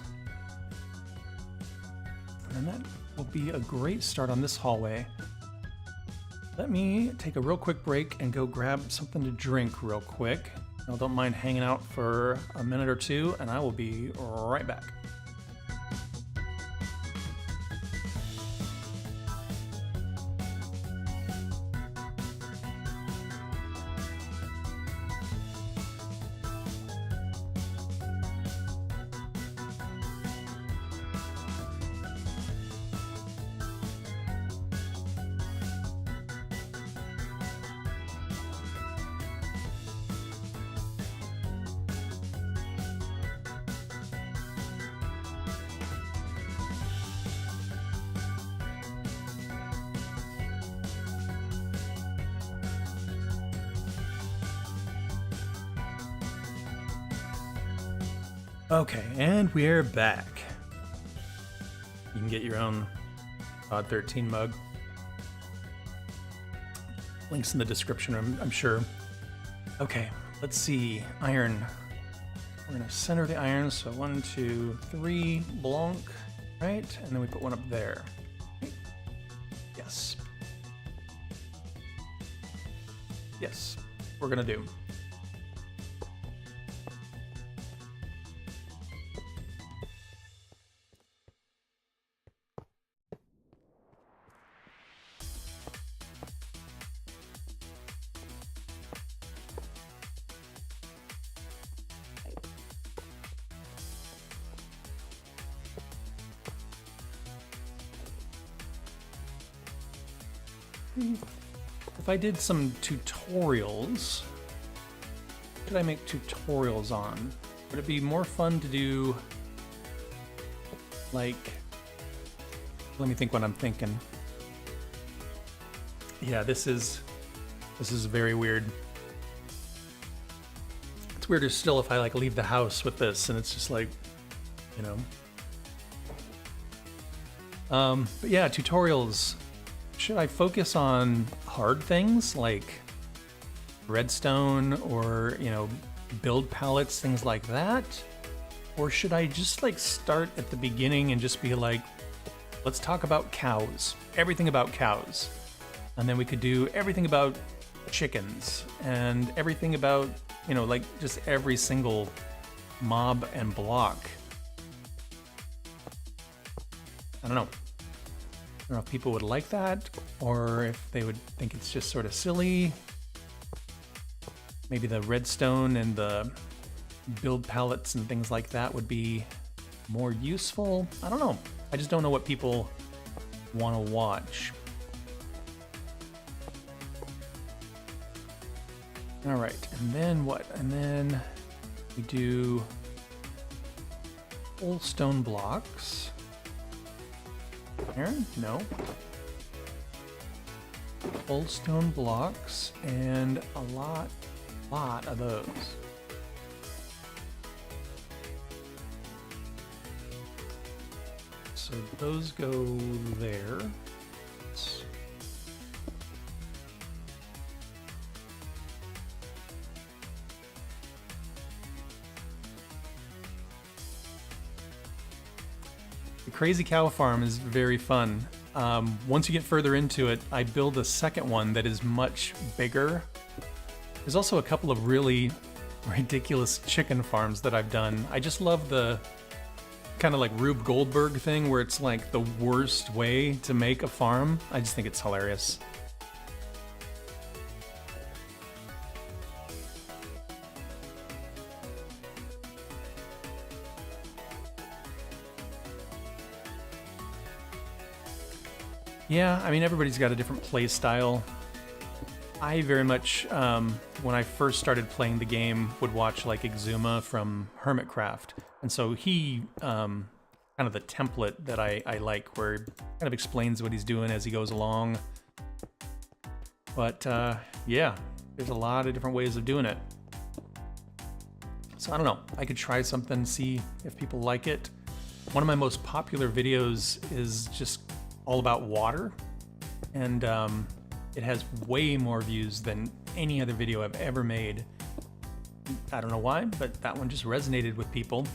And that will be a great start on this hallway. Let me take a real quick break and go grab something to drink real quick. I don't mind hanging out for a minute or two, and I will be right back. Okay, and we're back. You can get your own Todd13 mug. Links in the description, I'm sure. Okay, let's see. Iron. We're gonna center the iron, so 1, 2, 3, Blanc, right? And then we put one up there. Yes. Yes, we're gonna do. If I did some tutorials, what could I make tutorials on? Would it be more fun to do, like, let me think what I'm thinking. Yeah, this is very weird. It's weirder still if I like leave the house with this and it's just like, you know. But yeah, tutorials. Should I focus on hard things like redstone or, you know, build palettes, things like that? Or should I just like start at the beginning and just be like, let's talk about cows, everything about cows. And then we could do everything about chickens and everything about, you know, like just every single mob and block. I don't know. I don't know if people would like that or if they would think it's just sort of silly. Maybe the redstone and the build palettes and things like that would be more useful. I don't know. I just don't know what people want to watch. All right, and then what? And then we do full stone blocks. Iron? No. Full stone blocks and a lot of those. So those go there. The Crazy Cow Farm is very fun. Once you get further into it, I build a second one that is much bigger. There's also a couple of really ridiculous chicken farms that I've done. I just love the kind of like Rube Goldberg thing where it's like the worst way to make a farm. I just think it's hilarious. Yeah, I mean, everybody's got a different play style. I very much, when I first started playing the game, would watch like Exuma from Hermitcraft. And so he, kind of the template that I like, where he kind of explains what he's doing as he goes along. But yeah, there's a lot of different ways of doing it. So I don't know, I could try something, see if people like it. One of my most popular videos is just all about water, and it has way more views than any other video I've ever made. I don't know why, but that one just resonated with people.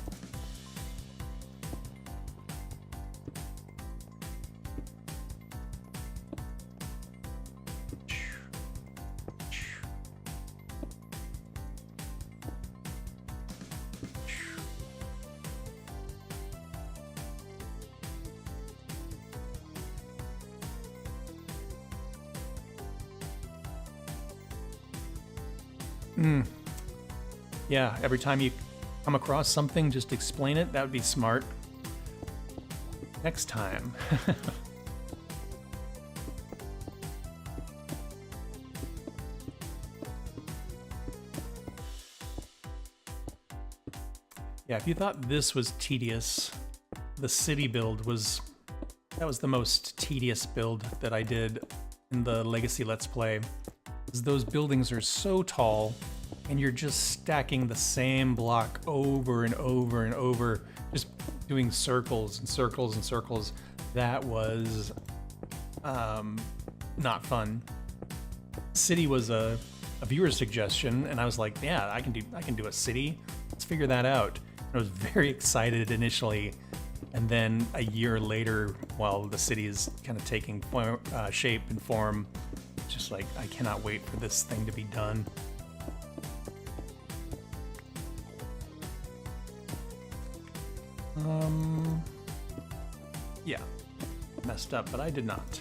Yeah, every time you come across something, just explain it. That would be smart. Next time. Yeah, if you thought this was tedious, the city build was... that was the most tedious build that I did in the Legacy Let's Play. Because those buildings are so tall, and you're just stacking the same block over and over and over, just doing circles and circles and circles. That was not fun. City was a viewer's suggestion, and I was like, yeah, I can do a city. Let's figure that out. And I was very excited initially, And then a year later, while the city is kind of taking shape and form, just like, I cannot wait for this thing to be done. Yeah, messed up, but I did not.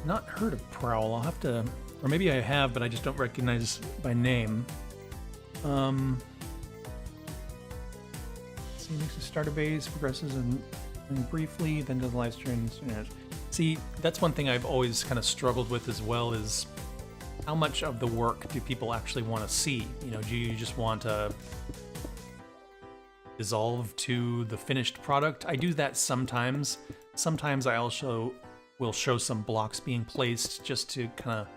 Not heard of Prowl. I'll have to, or maybe I have, but I just don't recognize by name. See, makes a starter base, progresses and briefly, then does live streams. See, that's one thing I've always kind of struggled with as well, is how much of the work do people actually want to see? You know, do you just want to dissolve to the finished product? I do that sometimes. Sometimes I also will show some blocks being placed just to kind of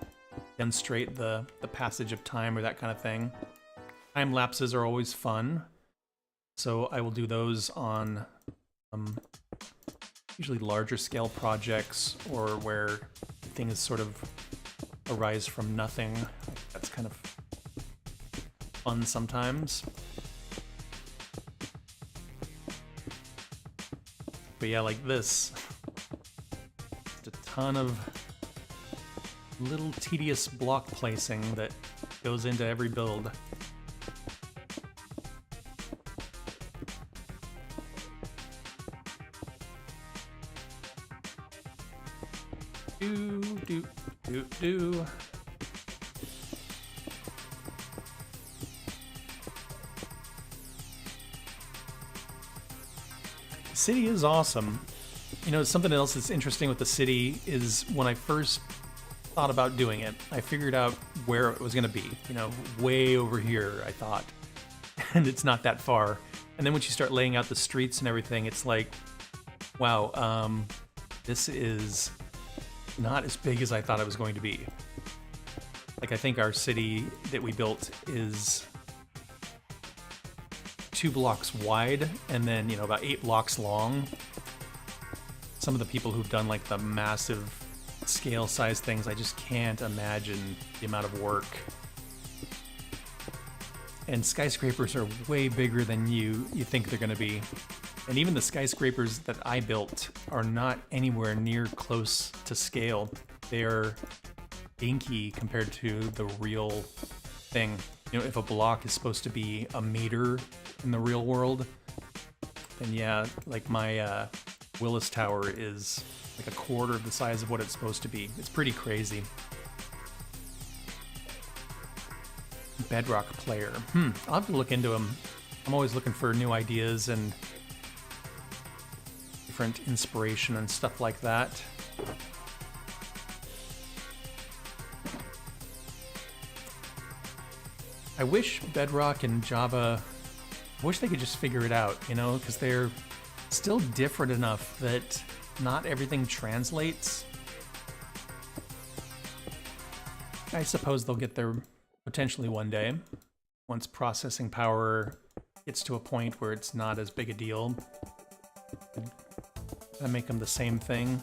demonstrate the passage of time or that kind of thing. Time lapses are always fun, so I will do those on usually larger scale projects or where things sort of arise from nothing. That's kind of fun sometimes. But yeah, like this. Just a ton of little tedious block placing that goes into every build. Do. The city is awesome. You know, something else that's interesting with the city is when I first thought about doing it, I figured out where it was going to be. You know, way over here, I thought. And it's not that far. And then once you start laying out the streets and everything, it's like, wow, this is not as big as I thought it was going to be. Like, I think our city that we built is 2 blocks wide and then, you know, about 8 blocks long. Some of the people who've done like the massive scale size things, I just can't imagine the amount of work. And skyscrapers are way bigger than you think they're going to be. And even the skyscrapers that I built are not anywhere near close to scale. They're dinky compared to the real thing. You know, if a block is supposed to be a meter in the real world, then yeah, like my Willis Tower is like a quarter of the size of what it's supposed to be. It's pretty crazy. Bedrock player. I'll have to look into them. I'm always looking for new ideas and different inspiration and stuff like that. I wish Bedrock and Java, I wish they could just figure it out, you know, because they're still different enough that not everything translates. I suppose they'll get there potentially one day, once processing power gets to a point where it's not as big a deal. I make them the same thing.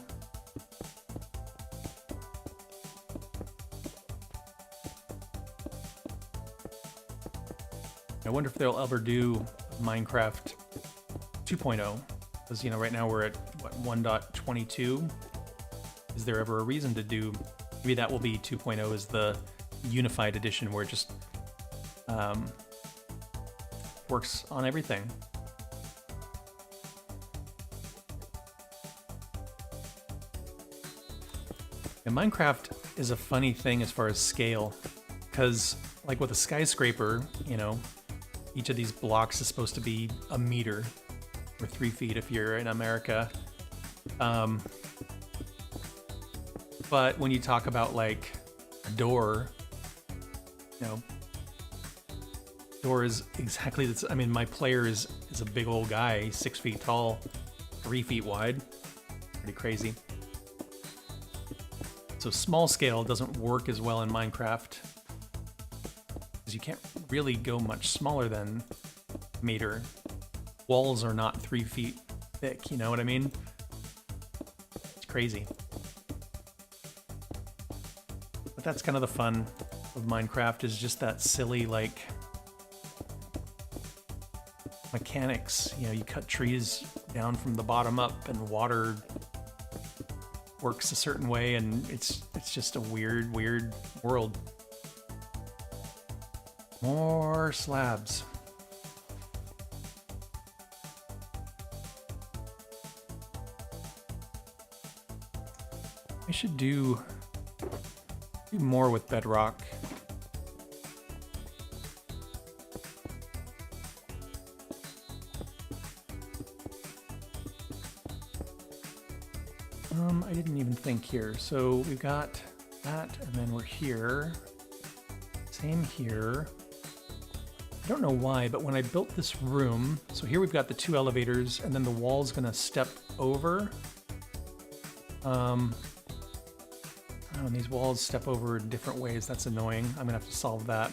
I wonder if they'll ever do Minecraft 2.0, because, you know, right now we're at, what, 1.22? Is there ever a reason to do, maybe that will be 2.0 is the unified edition where it just works on everything. And Minecraft is a funny thing as far as scale, because like with a skyscraper, you know, each of these blocks is supposed to be a meter, or 3 feet if you're in America. But when you talk about like a door, you know, door is exactly this. I mean, my player is a big old guy, he's 6 feet tall, 3 feet wide, pretty crazy. So small scale doesn't work as well in Minecraft, because you can't really go much smaller than a meter. Walls are not 3 feet thick, you know what I mean? It's crazy. But that's kind of the fun of Minecraft, is just that silly, like, mechanics. You know, you cut trees down from the bottom up and water works a certain way, and it's just a weird world. More slabs. I should do more with bedrock. I didn't even think here. So we've got that, and then we're here. Same here. I don't know why, but when I built this room, so here we've got the 2 elevators, and then the wall's gonna step over. Oh, and these walls step over in different ways. That's annoying. I'm gonna have to solve that.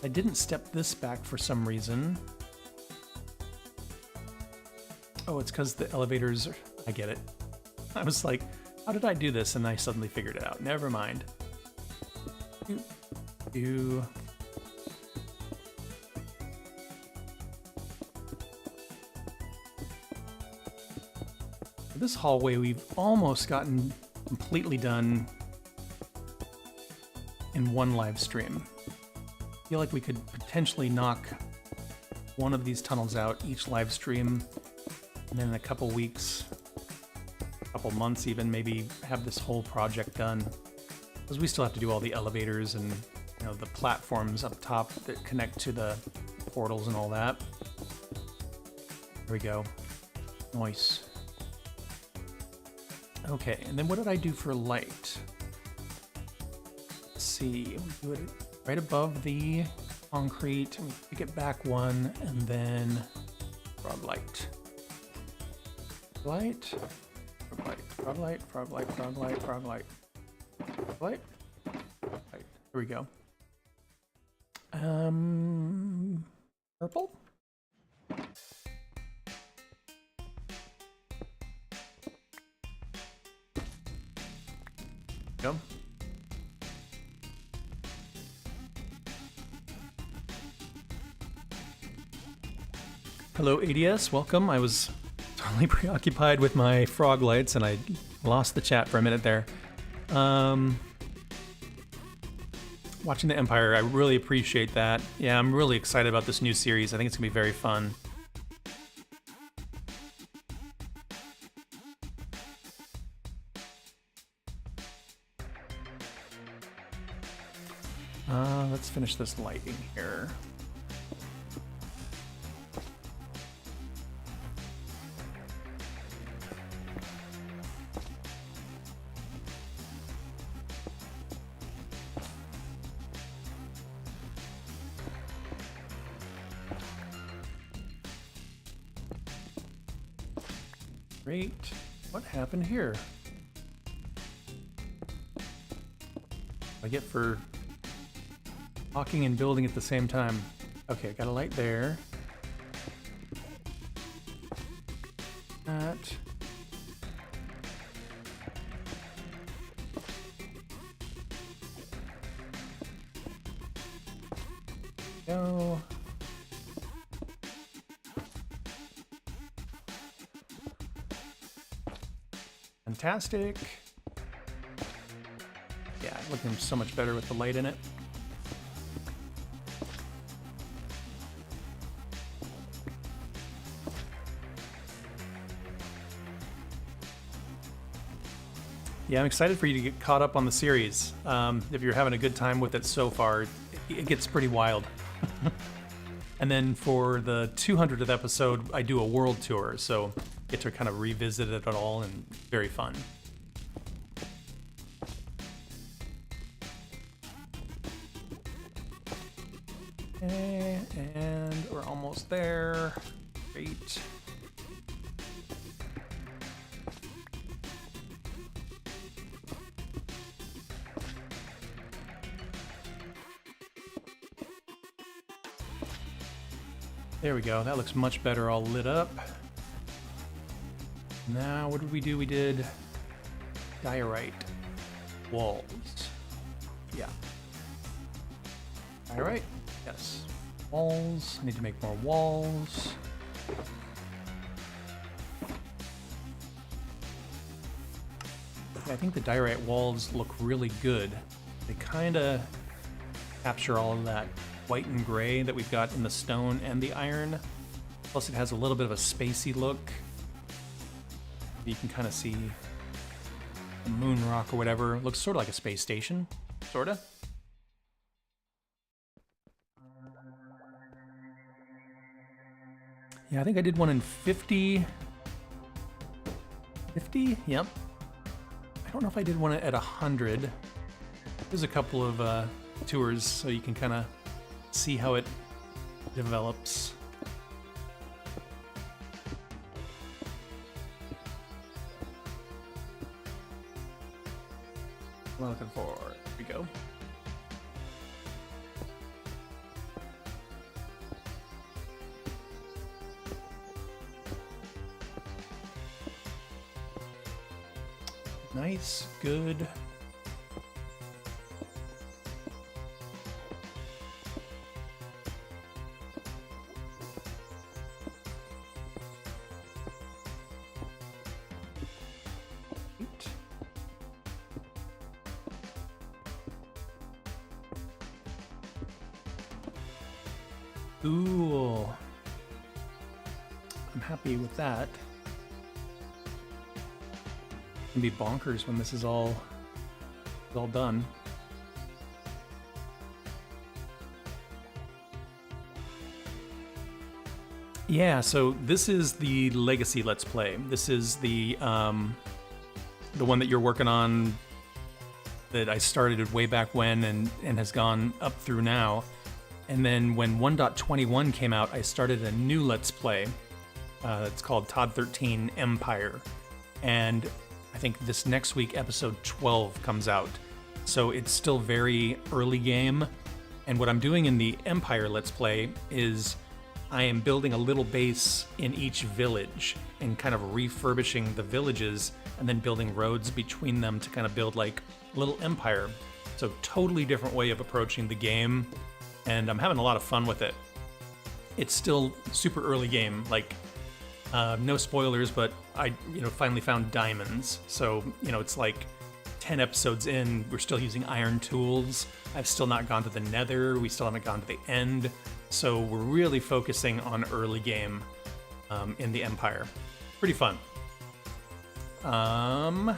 I didn't step this back for some reason. Oh, it's because the elevators are... I get it. I was like, how did I do this? And I suddenly figured it out. Never mind. This hallway we've almost gotten completely done in one live stream. I feel like we could potentially knock one of these tunnels out each live stream, and then in a couple weeks, couple months even, maybe have this whole project done, because we still have to do all the elevators and, you know, the platforms up top that connect to the portals and all that. There we go. Nice. Okay, and then what did I do for light? Let's see, we do it right above the concrete, and we pick it back 1, and then frog light. Light. Frog light, frog light, frog light, frog light. Frog light. Right. Here we go. Purple? Go. Hello ADS, welcome. I was totally preoccupied with my frog lights and I lost the chat for a minute there. Watching the Empire, I really appreciate that. Yeah, I'm really excited about this new series. I think it's gonna be very fun. Let's finish this lighting here. Great. What happened here? I get for talking and building at the same time. Okay, got a light there. That. Go. Fantastic. Yeah, looking so much better with the light in it. Yeah, I'm excited for you to get caught up on the series. If you're having a good time with it so far, it gets pretty wild. And then for the 200th episode, I do a world tour, so get to kind of revisit it at all, and very fun. Okay, and we're almost there. Great. There we go. That looks much better all lit up. Now, what did we do? We did diorite walls. Yeah. Diorite? Yes. Walls. I need to make more walls. I think the diorite walls look really good. They kind of capture all of that white and gray that we've got in the stone and the iron. Plus it has a little bit of a spacey look. You can kind of see the moon rock or whatever. It looks sort of like a space station, sort of. Yeah, I think I did one in 50. 50? Yep. I don't know if I did one at 100. There's a couple of tours so you can kind of see how it develops. What am I looking for? Here we go. Nice, good. Cool. I'm happy with that. It's gonna be bonkers when this is all done. Yeah, so this is the Legacy Let's Play. This is the one that you're working on that I started way back when and has gone up through now. And then when 1.21 came out, I started a new Let's Play. It's called Todd13 Empire. And I think this next week, episode 12 comes out. So it's still very early game. And what I'm doing in the Empire Let's Play is I am building a little base in each village and kind of refurbishing the villages and then building roads between them to kind of build like a little empire. So totally different way of approaching the game. And I'm having a lot of fun with it. It's still super early game, like no spoilers, but I finally found diamonds. So it's like 10 episodes in, we're still using iron tools. I've still not gone to the Nether. We still haven't gone to the end. So we're really focusing on early game in the Empire. Pretty fun. What am I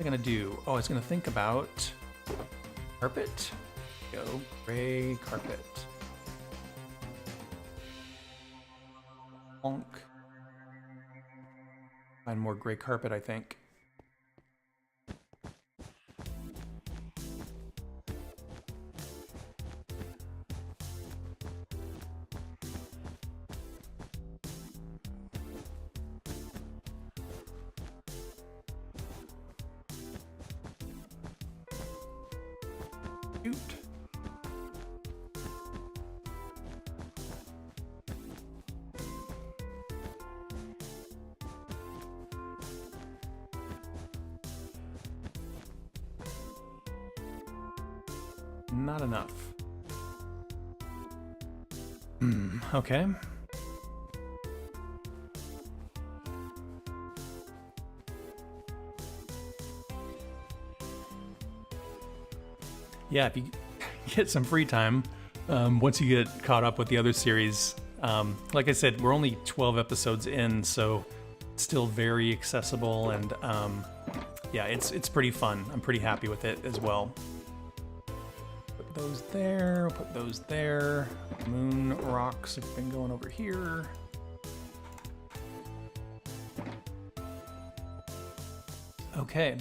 gonna do? Oh, I was gonna think about carpet. Go gray carpet. Bonk. Find more gray carpet, I think. Cute. Not enough. Okay. Yeah, if you get some free time, once you get caught up with the other series, like I said, we're only 12 episodes in, so it's still very accessible, and yeah, it's pretty fun. I'm pretty happy with it as well. Put those there, put those there. Moon rocks have been going over here. Okay.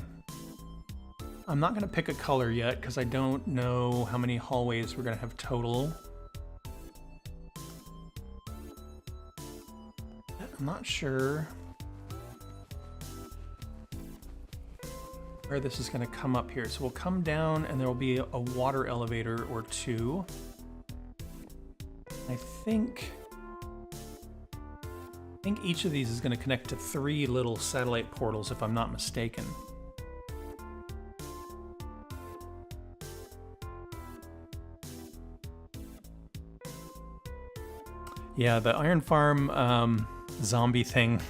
I'm not going to pick a color yet because I don't know how many hallways we're going to have total. I'm not sure where this is going to come up here. So we'll come down and there will be a water elevator or two. I think think each of these is going to connect to 3 little satellite portals, if I'm not mistaken. Yeah, the Iron Farm zombie thing.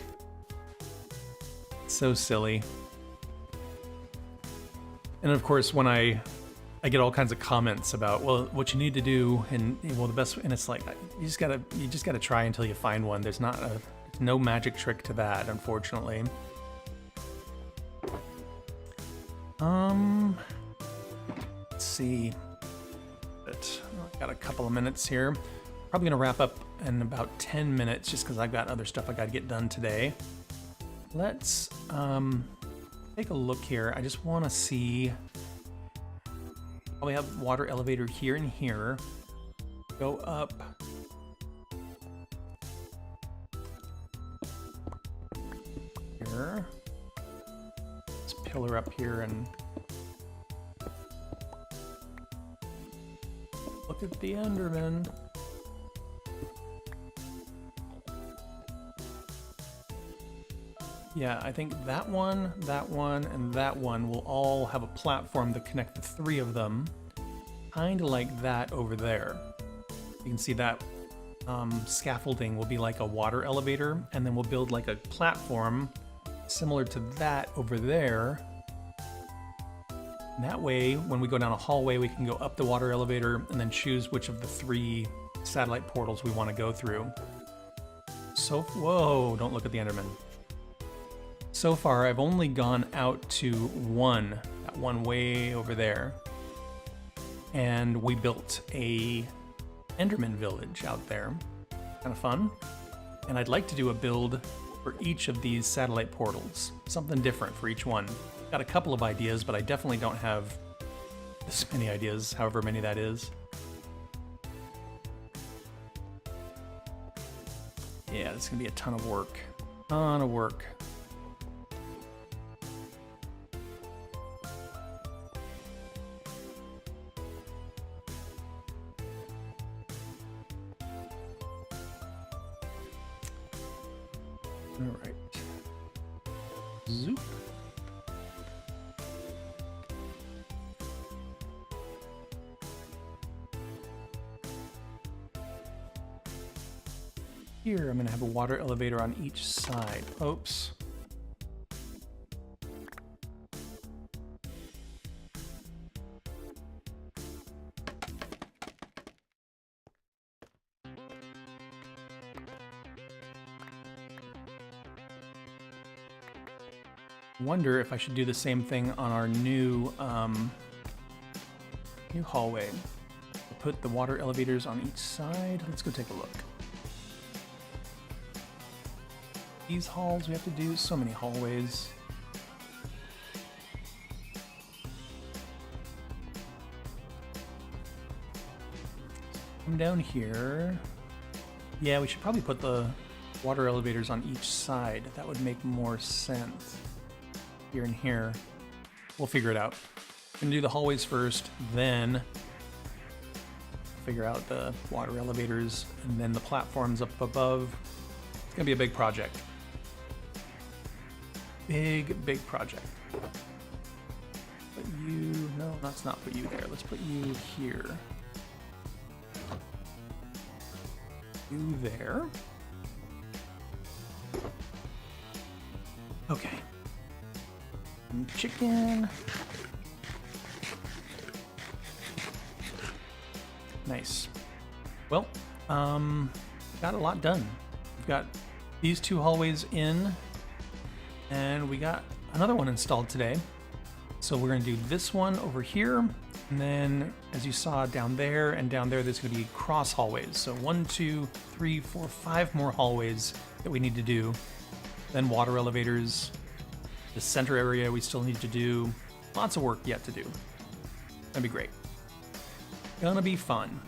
So silly. And of course, when I get all kinds of comments about, well, what you need to do, and well, the best, and it's like you just gotta try until you find one. There's no magic trick to that, unfortunately. Let's see. But I've got a couple of minutes here. Probably gonna wrap up in about 10 minutes, just because I've got other stuff I got to get done today. Let's take a look here. I just want to see. We have water elevator here and here. Go up. Here. This pillar up here and look at the Enderman. Yeah, I think that one, and that one will all have a platform to connect the 3 of them. Kind of like that over there. You can see that scaffolding will be like a water elevator, and then we'll build like a platform similar to that over there. And that way, when we go down a hallway, we can go up the water elevator and then choose which of the 3 satellite portals we want to go through. So, whoa, don't look at the Enderman. So far, I've only gone out to one, that one way over there. And we built a Enderman village out there. Kind of fun. And I'd like to do a build for each of these satellite portals. Something different for each one. Got a couple of ideas, but I definitely don't have this many ideas, however many that is. Yeah, this is gonna be a ton of work. Ton of work. All right. Zoop. Here, I'm going to have a water elevator on each side. Oops. Wonder if I should do the same thing on our new hallway. Put the water elevators on each side. Let's go take a look. These halls we have to do, so many hallways. Come down here. Yeah, we should probably put the water elevators on each side. That would make more sense. Here and here. We'll figure it out. I'm gonna do the hallways first, then figure out the water elevators, and then the platforms up above. It's gonna be a big project. Big project. Put you, no, let's not put you there. Let's put you here. You there. Okay. Chicken. Nice. Well, got a lot done. We've got these 2 hallways in, and we got another one installed today. So we're gonna do this one over here, and then as you saw down there and down there, there's gonna be cross hallways. So 1, 2, 3, 4, 5 more hallways that we need to do. Then water elevators. The center area we still need to do. Lots of work yet to do. Gonna be great. Gonna be fun.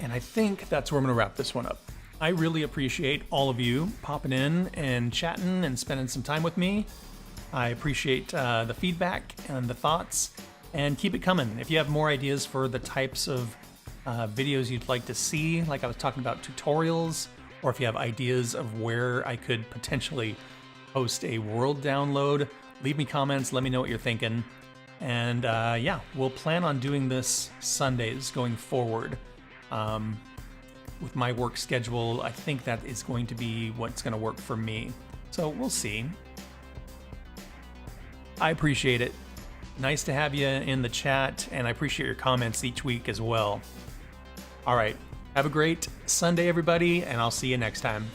And I think that's where I'm gonna wrap this one up. I really appreciate all of you popping in and chatting and spending some time with me. I appreciate the feedback and the thoughts, and keep it coming. If you have more ideas for the types of videos you'd like to see, like I was talking about tutorials, or if you have ideas of where I could potentially host a world download, leave me comments, let me know what you're thinking. And yeah, we'll plan on doing this Sundays going forward. With my work schedule, I think that is going to be what's going to work for me. So we'll see. I appreciate it. Nice to have you in the chat, and I appreciate your comments each week as well. All right, have a great Sunday, everybody, and I'll see you next time.